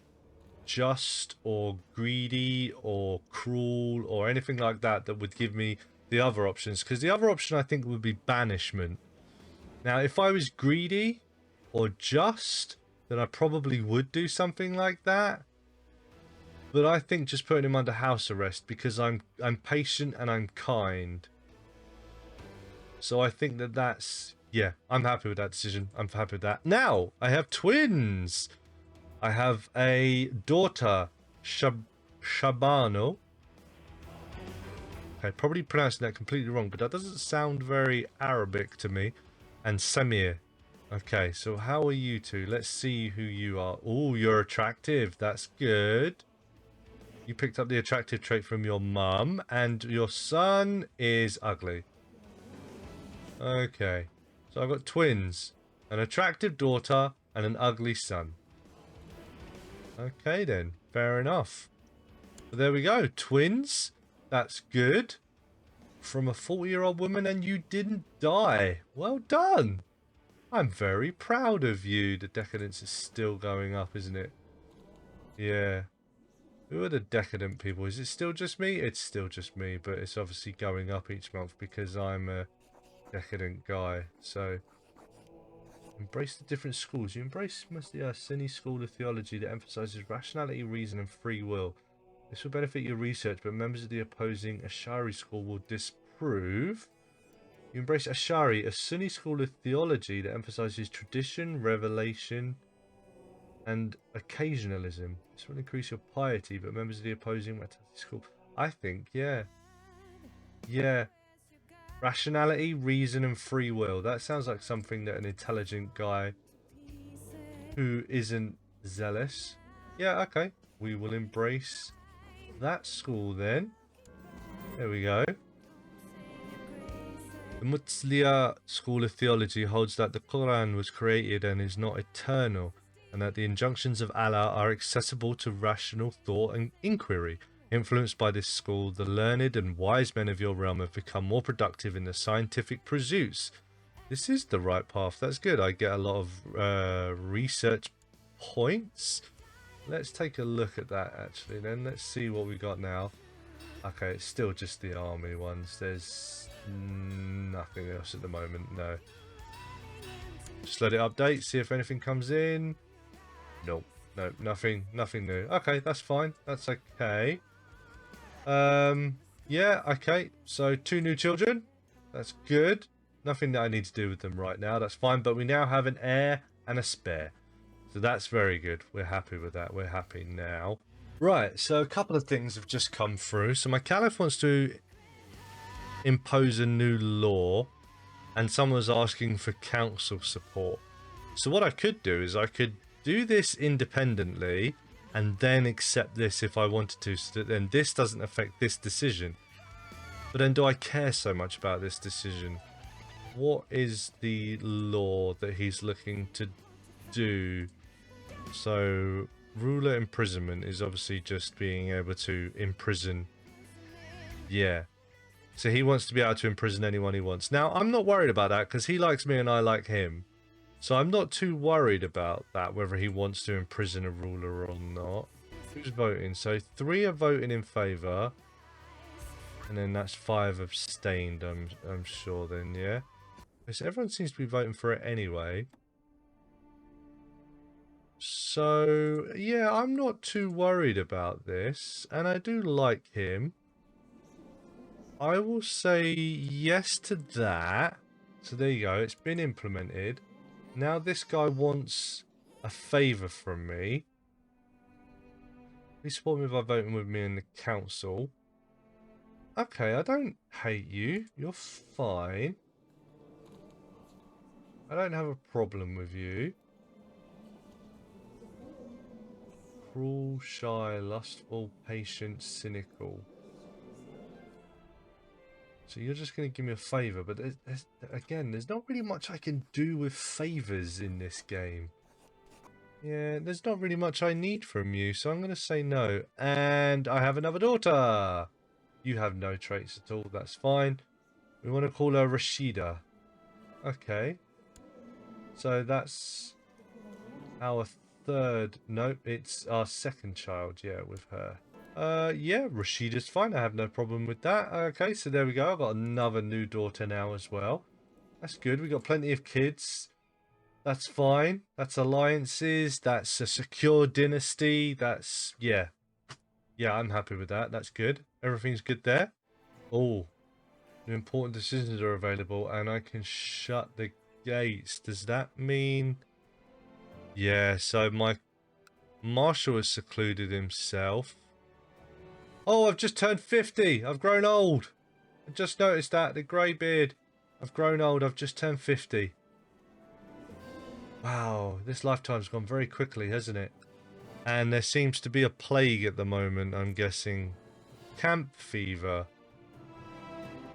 just or greedy or cruel or anything like that that would give me the other options. Because the other option I think would be banishment. Now, if I was greedy or just, then I probably would do something like that. But I think just putting him under house arrest because I'm patient and I'm kind. So I think that's... Yeah, I'm happy with that decision. I'm happy with that. Now, I have twins. I have a daughter, Shabano. Okay, probably pronouncing that completely wrong, but that doesn't sound very Arabic to me. And Samir. Okay, so how are you two? Let's see who you are. Oh, you're attractive. That's good. You picked up the attractive trait from your mum, and your son is ugly. Okay. So I've got twins, an attractive daughter, and an ugly son. Okay then, fair enough. But there we go, twins. That's good. From a 40-year-old woman, and you didn't die. Well done. I'm very proud of you. The decadence is still going up, isn't it? Yeah. Who are the decadent people? Is it still just me? It's still just me, but it's obviously going up each month because I'm a decadent guy. So embrace the different schools. You embrace mostly a Sunni school of theology that emphasizes rationality, reason, and free will. This will benefit your research, but members of the opposing Ash'ari school will disprove. You embrace Ash'ari, a Sunni school of theology that emphasizes tradition, revelation, and occasionalism. This will increase your piety, but members of the opposing Matati school... I think, yeah. Yeah. Rationality, reason, and free will. That sounds like something that an intelligent guy who isn't zealous... Yeah, okay. We will embrace that school then. There we go. The Mutsliya School of Theology holds that the Quran was created and is not eternal, and that the injunctions of Allah are accessible to rational thought and inquiry. Influenced by this school, the learned and wise men of your realm have become more productive in the scientific pursuits. This is the right path. That's good. I get a lot of research points. Let's take a look at that actually then. Let's see what we got now. Okay, it's still just the army ones. There's nothing else at the moment, no. Just let it update, see if anything comes in. Nope, no, nothing new. Okay, that's fine. That's okay. Yeah, okay. So 2 new children. That's good. Nothing that I need to do with them right now. That's fine. But we now have an heir and a spare. So that's very good. We're happy with that. We're happy now. Right, so a couple of things have just come through. So my caliph wants to impose a new law, and someone was asking for council support. So what I could do is I could do this independently and then accept this if I wanted to, so that then this doesn't affect this decision. But then do I care so much about this decision? What is the law that he's looking to do? So ruler imprisonment is obviously just being able to imprison. Yeah. So he wants to be able to imprison anyone he wants. Now, I'm not worried about that because he likes me and I like him. So I'm not too worried about that, whether he wants to imprison a ruler or not. Who's voting? So 3 are voting in favour. And then that's 5 abstained, I'm sure then, yeah? Because everyone seems to be voting for it anyway. So, yeah, I'm not too worried about this. And I do like him. I will say yes to that. So there you go, it's been implemented. Now this guy wants a favour from me. Please support me by voting with me in the council. Okay, I don't hate you. You're fine. I don't have a problem with you. Cruel, shy, lustful, patient, cynical. So you're just going to give me a favour, but again, there's not really much I can do with favours in this game. Yeah, there's not really much I need from you, so I'm going to say no. And I have another daughter. You have no traits at all, that's fine. We want to call her Rashida. Okay. So that's our 3rd. Nope, it's our 2nd child, yeah, with her. Yeah, Rashida's fine. I have no problem with that. Okay, so there we go. I've got another new daughter now as well. That's good. We've got plenty of kids. That's fine. That's alliances. That's a secure dynasty. That's, yeah. Yeah, I'm happy with that. That's good. Everything's good there. Oh, important decisions are available and I can shut the gates. Does that mean... Yeah, so my marshal has secluded himself. Oh, I've just turned 50. I've grown old. I just noticed that. The grey beard. I've grown old. I've just turned 50. Wow, this lifetime's gone very quickly, hasn't it? And there seems to be a plague at the moment, I'm guessing. Camp fever.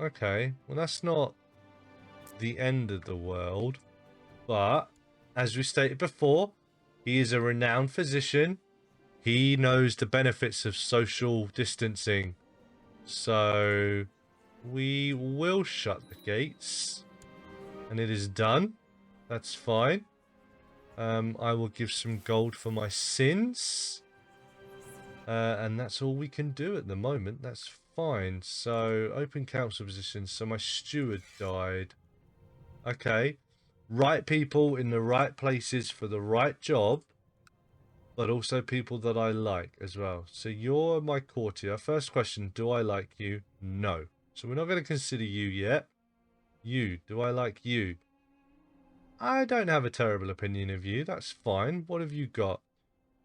Okay, well that's not the end of the world. But, as we stated before, he is a renowned physician. He knows the benefits of social distancing. So, we will shut the gates. And it is done. That's fine. I will give some gold for my sins. And that's all we can do at the moment. That's fine. So, open council positions. So, my steward died. Okay. Right people in the right places for the right job. But also people that I like as well. So, you're my courtier. First question, do I like you? No. So, we're not going to consider you yet. You. Do I like you? I don't have a terrible opinion of you. That's fine. What have you got?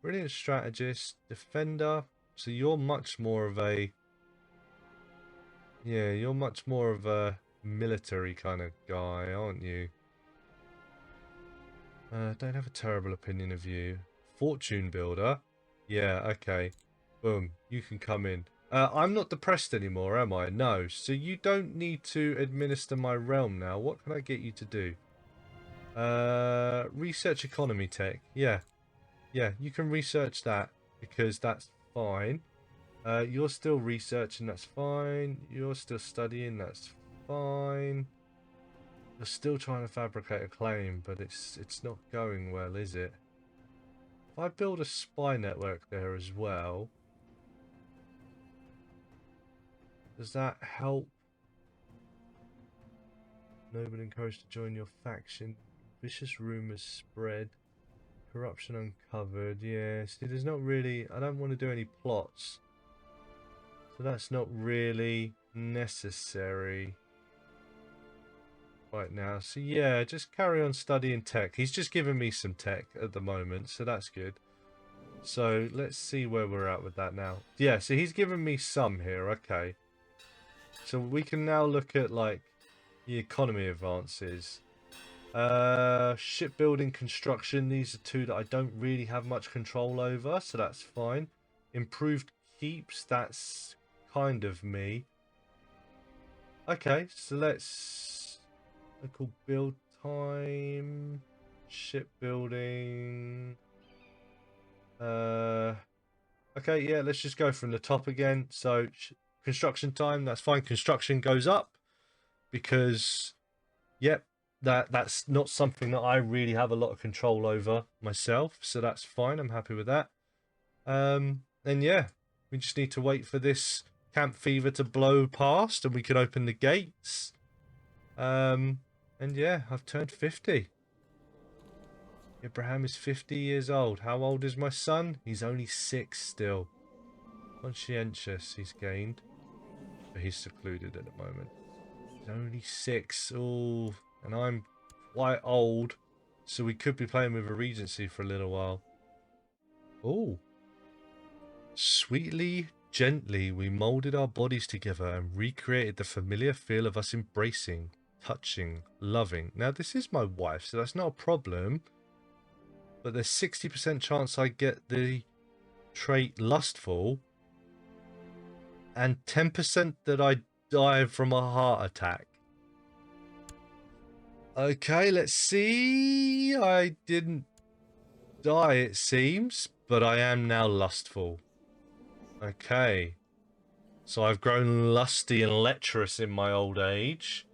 Brilliant strategist, defender. So you're much more of a... Yeah, you're much more of a military kind of guy, aren't you? Don't have a terrible opinion of you. Fortune builder. Yeah, okay. Boom. You can come in. I'm not depressed anymore, am I? No. So you don't need to administer my realm now. What can I get you to do? Research economy tech. Yeah. Yeah, you can research that because that's fine. You're still researching, that's fine. You're still studying, that's fine. You're still trying to fabricate a claim, but it's not going well, is it? If I build a spy network there as well, does that help? Nobody encouraged to join your faction. Vicious rumors spread. Corruption uncovered. Yeah, see, there's not really... I don't want to do any plots. So that's not really necessary right now. So yeah, just carry on studying tech. He's just giving me some tech at the moment, so that's good. So let's see where we're at with that now. Yeah, so he's given me some here. Okay. So we can now look at, like, the economy advances. Shipbuilding, construction. These are two that I don't really have much control over, so that's fine. Improved keeps. That's kind of me. Okay, so let's local build time, shipbuilding. Okay, yeah, let's just go from the top again. So construction time, that's fine. Construction goes up because, yep, that's not something that I really have a lot of control over myself. So that's fine. I'm happy with that. And yeah, we just need to wait for this camp fever to blow past and we can open the gates. And yeah, I've turned 50. Abraham is 50 years old. How old is my son? He's only 6 still. Conscientious he's gained. But he's secluded at the moment. He's only 6. Oh, and I'm quite old. So we could be playing with a regency for a little while. Oh. Sweetly, gently, we moulded our bodies together and recreated the familiar feel of us embracing, touching, loving. Now, this is my wife, so that's not a problem. But there's 60% chance I get the trait lustful. And 10% that I die from a heart attack. Okay, let's see. I didn't die, it seems. But I am now lustful. Okay. So I've grown lusty and lecherous in my old age.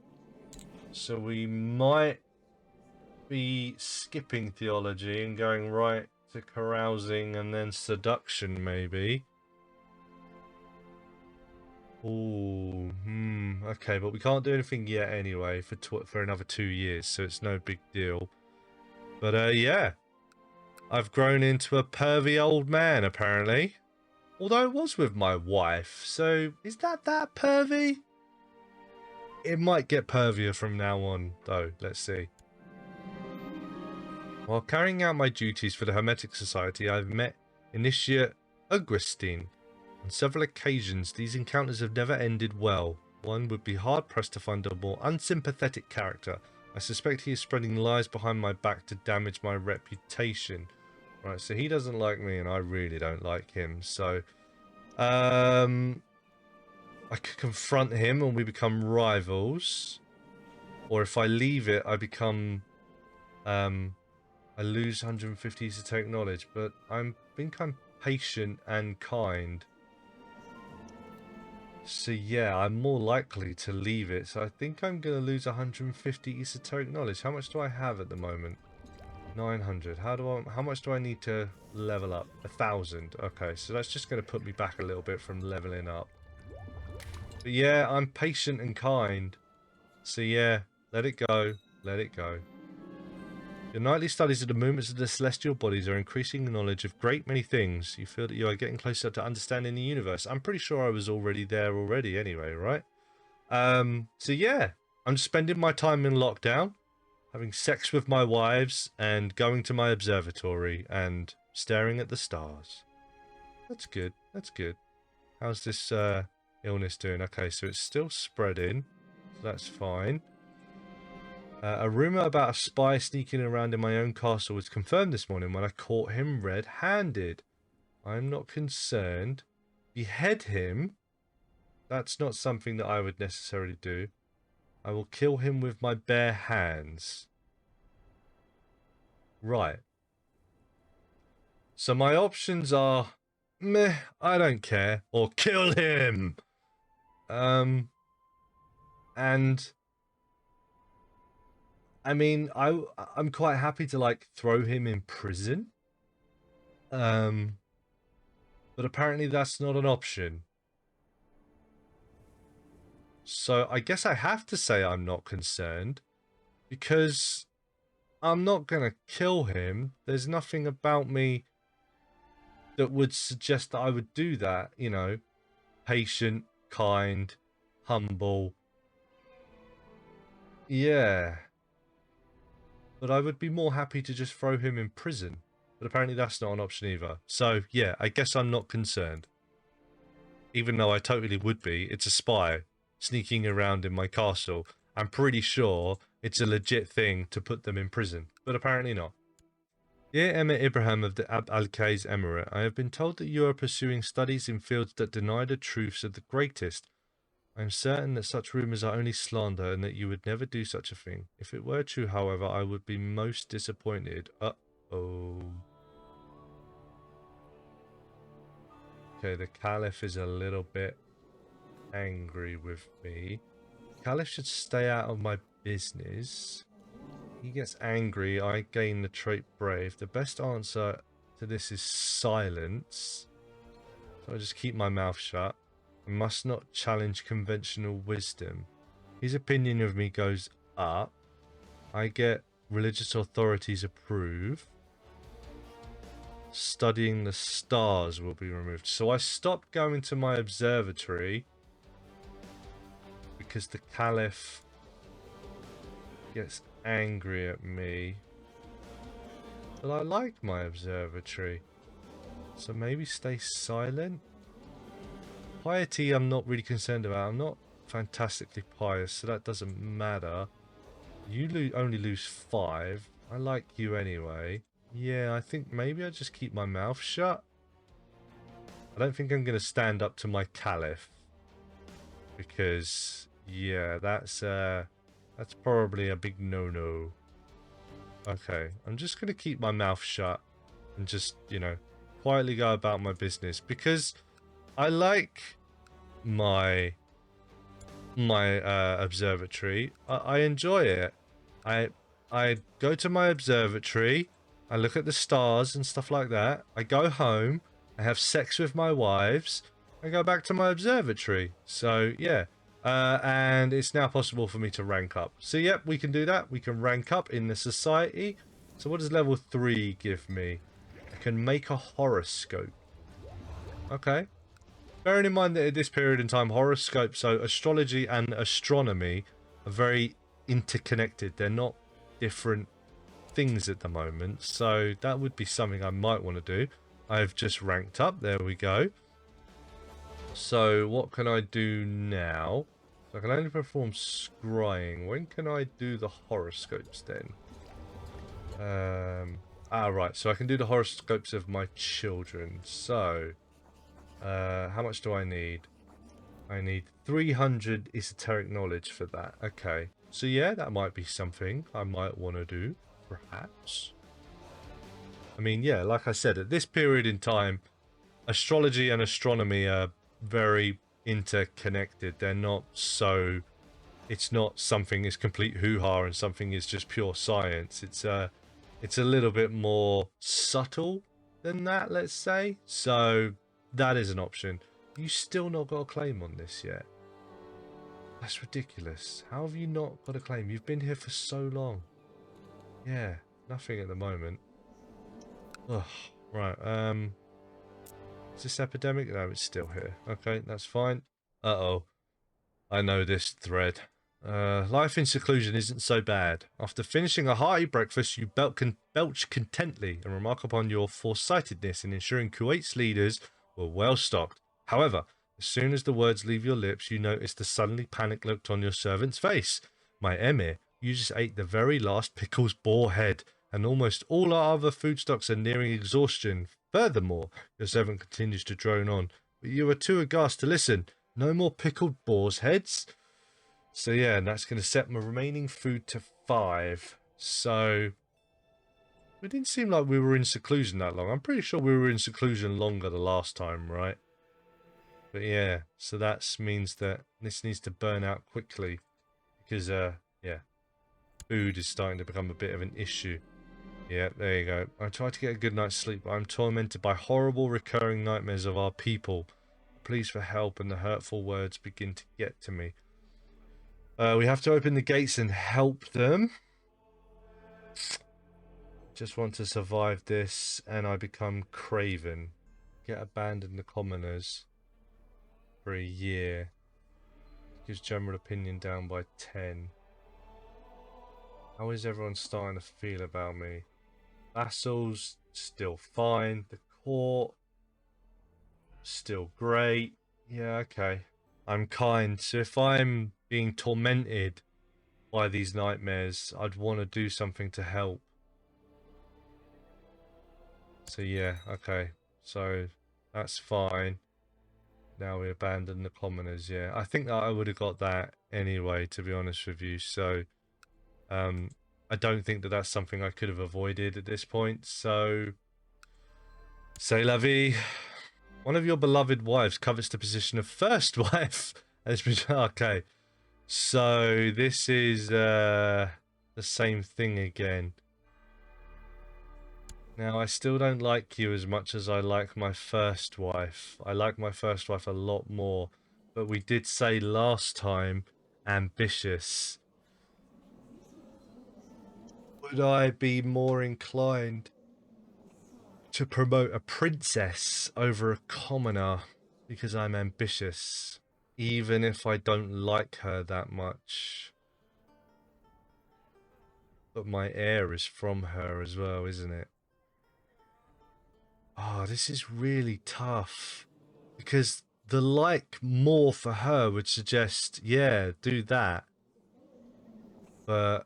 So we might be skipping theology and going right to carousing and then seduction, maybe. Oh, okay, but we can't do anything yet anyway for another 2 years, so it's no big deal. But yeah, I've grown into a pervy old man apparently. Although it was with my wife, so is that pervy? It might get pervier from now on, though. Let's see. While carrying out my duties for the Hermetic Society, I've met Initiate Augustine. On several occasions, these encounters have never ended well. One would be hard-pressed to find a more unsympathetic character. I suspect he is spreading lies behind my back to damage my reputation. Right, so he doesn't like me and I really don't like him. So, I could confront him and we become rivals. Or if I leave it, I become, I lose 150 esoteric knowledge. But I think I'm patient and kind. So yeah, I'm more likely to leave it. So I think I'm going to lose 150 esoteric knowledge. How much do I have at the moment? 900. How much do I need to level up? 1,000. Okay, so that's just going to put me back a little bit from leveling up. But yeah, I'm patient and kind. So yeah, let it go. Let it go. Your nightly studies of the movements of the celestial bodies are increasing the knowledge of great many things. You feel that you are getting closer to understanding the universe. I'm pretty sure I was already there anyway, right? So yeah, I'm spending my time in lockdown, having sex with my wives, and going to my observatory and staring at the stars. That's good. That's good. How's this illness doing? Okay, so it's still spreading. So that's fine. A rumor about a spy sneaking around in my own castle was confirmed this morning when I caught him red-handed. I'm not concerned. Behead him? That's not something that I would necessarily do. I will kill him with my bare hands. Right. So my options are, meh, I don't care, or kill him. And I mean, I'm quite happy to like throw him in prison. But apparently that's not an option. So I guess I have to say I'm not concerned, because I'm not going to kill him. There's nothing about me that would suggest that I would do that, you know. Patient, kind, humble. Yeah. But I would be more happy to just throw him in prison. But apparently that's not an option either. So, yeah, I guess I'm not concerned. Even though I totally would be. It's a spy sneaking around in my castle. I'm pretty sure it's a legit thing to put them in prison. But apparently not. Dear Emir Ibrahim of the Abd al-Qais Emirate, I have been told that you are pursuing studies in fields that deny the truths of the greatest. I am certain that such rumours are only slander and that you would never do such a thing. If it were true, however, I would be most disappointed. Uh-oh. Okay, the Caliph is a little bit angry with me. The Caliph should stay out of my business. He gets angry, I gain the trait brave. The best answer to this is silence. So I just keep my mouth shut. I must not challenge conventional wisdom. His opinion of me goes up. I get religious authorities approve. Studying the stars will be removed. So I stopped going to my observatory because the Caliph gets angry at me. But I like my observatory. So maybe stay silent. Piety I'm not really concerned about. I'm not fantastically pious, so that doesn't matter. You only lose 5. I like you anyway. Yeah, I think maybe I just keep my mouth shut. I don't think I'm going to stand up to my Caliph. Because, yeah, that's probably a big no-no. Okay, I'm just going to keep my mouth shut and just, you know, quietly go about my business. Because I like my observatory. I enjoy it. I go to my observatory, I look at the stars and stuff like that. I go home, I have sex with my wives, I go back to my observatory. So yeah, and it's now possible for me to rank up. So yep, we can do that. We can rank up in the society. So what does level 3 give me? I can make a horoscope. Okay. Bearing in mind that at this period in time, horoscopes, so astrology and astronomy, are very interconnected. They're not different things at the moment. So that would be something I might want to do. I've just ranked up. There we go. So what can I do now? So I can only perform scrying. When can I do the horoscopes then? Right. So I can do the horoscopes of my children. So... how much do I need? I need 300 esoteric knowledge for that. Okay. So yeah, that might be something I might want to do, perhaps. I mean, yeah, like I said, at this period in time, astrology and astronomy are very interconnected. They're not so... It's not something is complete hoo-ha and something is just pure science. It's a little bit more subtle than that, let's say. So... that is an option. You still not got a claim on this yet. That's ridiculous. How have you not got a claim? You've been here for so long. Yeah, nothing at the moment. Ugh, right, is this epidemic? No, it's still here. Okay, that's fine. Uh-oh. I know this thread. Life in seclusion isn't so bad. After finishing a hearty breakfast, you belch contently and remark upon your foresightedness in ensuring Kuwait's leaders were well stocked. However, as soon as the words leave your lips, you notice the suddenly panic look on your servant's face. My Emir, you just ate the very last pickle's boar head, and almost all our other food stocks are nearing exhaustion. Furthermore, your servant continues to drone on, but you are too aghast to listen. No more pickled boar's heads? So yeah, and that's going to set my remaining food to 5. So... it didn't seem like we were in seclusion that long. I'm pretty sure we were in seclusion longer the last time, right? But yeah, so that means that this needs to burn out quickly. Because, yeah, food is starting to become a bit of an issue. Yeah, there you go. I try to get a good night's sleep, but I'm tormented by horrible recurring nightmares of our people. Pleas for help and the hurtful words begin to get to me. We have to open the gates and help them. Just want to survive this, and I become craven. Get abandoned the commoners for a year. Gives general opinion down by 10. How is everyone starting to feel about me? Vassals, still fine. The court, still great. Yeah, okay. I'm kind. So if I'm being tormented by these nightmares, I'd want to do something to help. So yeah, okay. So that's fine. Now we abandon the commoners, yeah. I think that I would have got that anyway, to be honest with you. So, I don't think that that's something I could have avoided at this point. So, c'est la vie. One of your beloved wives covets the position of first wife. Okay. So, this is the same thing again. Now, I still don't like you as much as I like my first wife. I like my first wife a lot more. But we did say last time, ambitious. Would I be more inclined to promote a princess over a commoner because I'm ambitious, even if I don't like her that much? But my heir is from her as well, isn't it? Oh, this is really tough. Because the like more for her would suggest, yeah, do that. But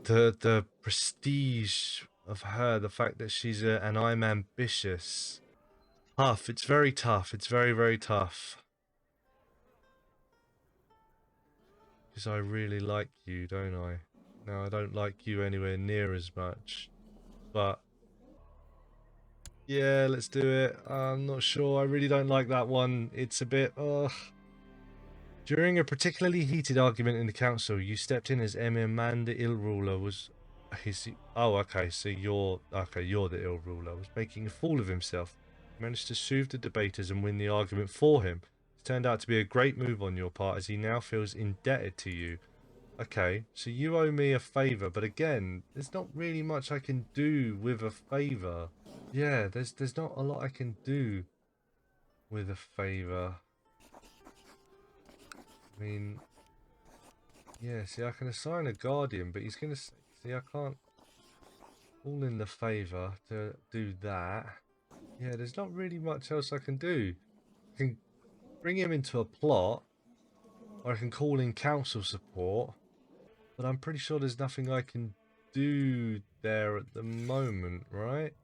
the prestige of her, the fact that she's and I'm ambitious. Tough. It's very tough. It's very, very tough. Because I really like you, don't I? No, I don't like you anywhere near as much. But yeah, let's do it. I'm not sure. I really don't like that one. It's a bit, ugh. During a particularly heated argument in the council, you stepped in as Emir Man, the ill ruler was oh, okay, so you're the ill ruler, was making a fool of himself. You managed to soothe the debaters and win the argument for him. It turned out to be a great move on your part, as he now feels indebted to you. Okay, so you owe me a favour, but again, there's not really much I can do with a favour. Yeah, there's not a lot I can do with a favour. I mean, yeah, see, I can assign a guardian, but he's going to... See, I can't call in the favour to do that. Yeah, there's not really much else I can do. I can bring him into a plot, or I can call in council support, but I'm pretty sure there's nothing I can do there at the moment, right?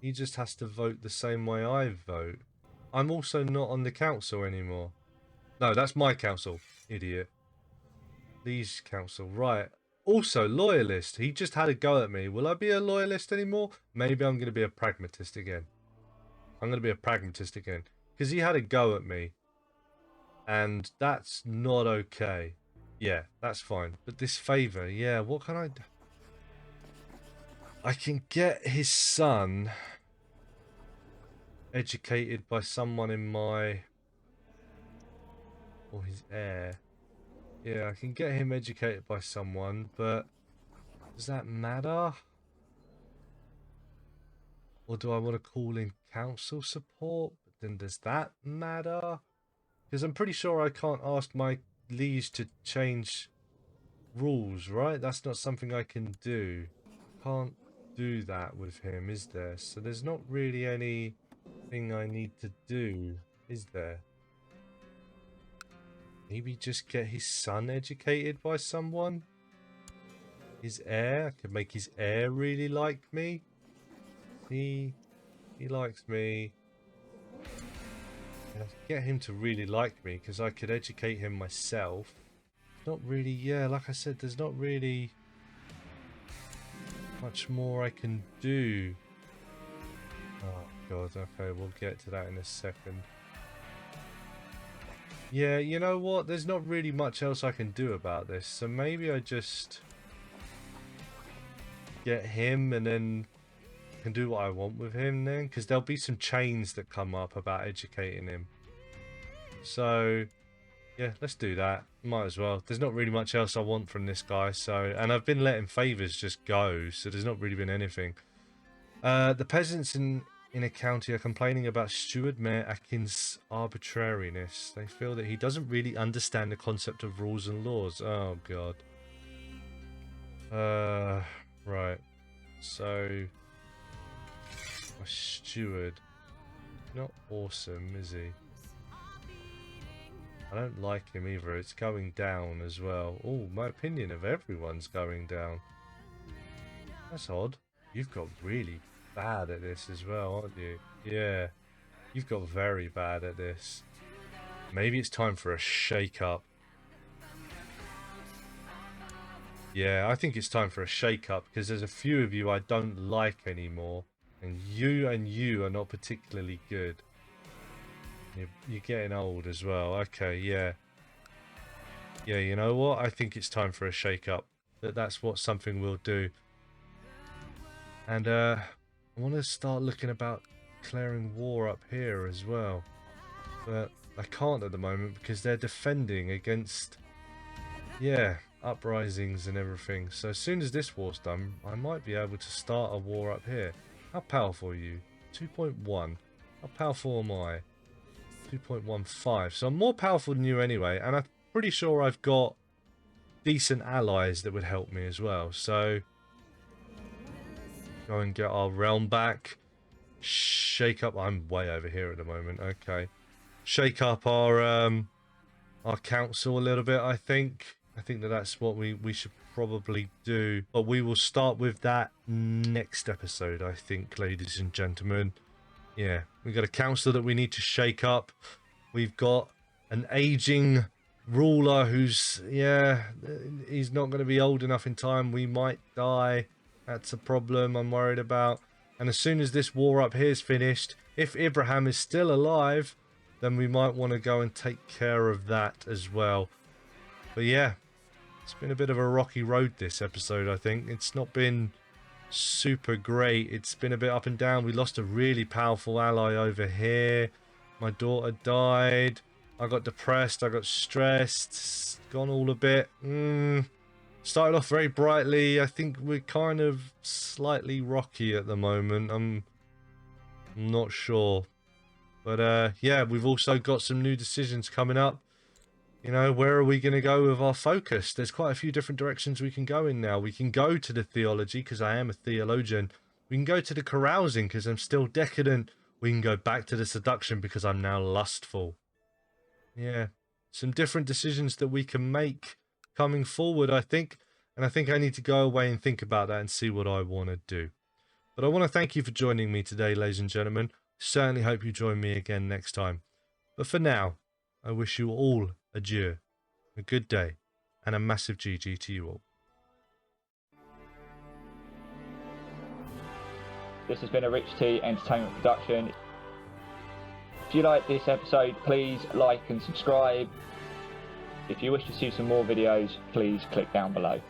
He just has to vote the same way I vote. I'm also not on the council anymore. No, that's my council, idiot. These council, right. Also, loyalist. He just had a go at me. Will I be a loyalist anymore? Maybe I'm going to be a pragmatist again. I'm going to be a pragmatist again. Because he had a go at me. And that's not okay. Yeah, that's fine. But this favour, yeah, what can I do? I can get his son educated by someone in my... or his heir. Yeah, I can get him educated by someone, but does that matter? Or do I want to call in council support? But then does that matter? Because I'm pretty sure I can't ask my liege to change rules, right? That's not something I can do. Can't do that with him, is there? So there's not really anything I need to do, is there? Maybe just get his son educated by someone? His heir? I could make his heir really like me. He likes me. And I could get him to really like me because I could educate him myself. Not really, yeah, like I said, there's not really much more I can do. Oh god, okay, we'll get to that in a second. Yeah, you know what? There's not really much else I can do about this, so maybe I just... get him, and then I can do what I want with him then, because there'll be some chains that come up about educating him. So yeah, let's do that. Might as well. There's not really much else I want from this guy, so, and I've been letting favours just go, so there's not really been anything. The peasants in a county are complaining about Steward Mayor Atkins' arbitrariness. They feel that he doesn't really understand the concept of rules and laws. Oh god. Right. So my steward, not awesome, is he? I don't like him either. It's going down as well. Oh, my opinion of everyone's going down. That's odd. You've got really bad at this as well, aren't you? Yeah. You've got very bad at this. Maybe it's time for a shake-up. Yeah, I think it's time for a shake-up, because there's a few of you I don't like anymore. And you are not particularly good. You're getting old as well. Okay, yeah. Yeah, you know what? I think it's time for a shake-up. That's what something we'll do. And I want to start looking about declaring war up here as well. But I can't at the moment because they're defending against, yeah, uprisings and everything. So as soon as this war's done, I might be able to start a war up here. How powerful are you? 2.1. How powerful am I? 2.15. So I'm more powerful than you anyway, and I'm pretty sure I've got decent allies that would help me as well. So go and get our realm back. Shake up. I'm way over here at the moment. Okay. Shake up our council a little bit, I think. I think that's what we should probably do. But we will start with that next episode, I think, ladies and gentlemen. Yeah, we've got a council that we need to shake up. We've got an aging ruler who's, yeah, he's not going to be old enough in time. We might die. That's a problem I'm worried about. And as soon as this war up here is finished, if Ibrahim is still alive, then we might want to go and take care of that as well. But yeah, it's been a bit of a rocky road this episode, I think. It's not been super great. It's been a bit up and down. We lost a really powerful ally over here. My daughter died. I got depressed. I got stressed. It's gone all a bit. Started off very brightly. I think we're kind of slightly rocky at the moment. I'm not sure. But yeah, we've also got some new decisions coming up. You know, where are we going to go with our focus? There's quite a few different directions we can go in now. We can go to the theology, because I am a theologian. We can go to the carousing, because I'm still decadent. We can go back to the seduction, because I'm now lustful. Yeah, some different decisions that we can make coming forward, I think. And I think I need to go away and think about that and see what I want to do. But I want to thank you for joining me today, ladies and gentlemen. Certainly hope you join me again next time. But for now, I wish you all adieu, a good day, and a massive GG to you all. This has been a Rich T Entertainment production. If you like this episode, please like and subscribe. If you wish to see some more videos, please click down below.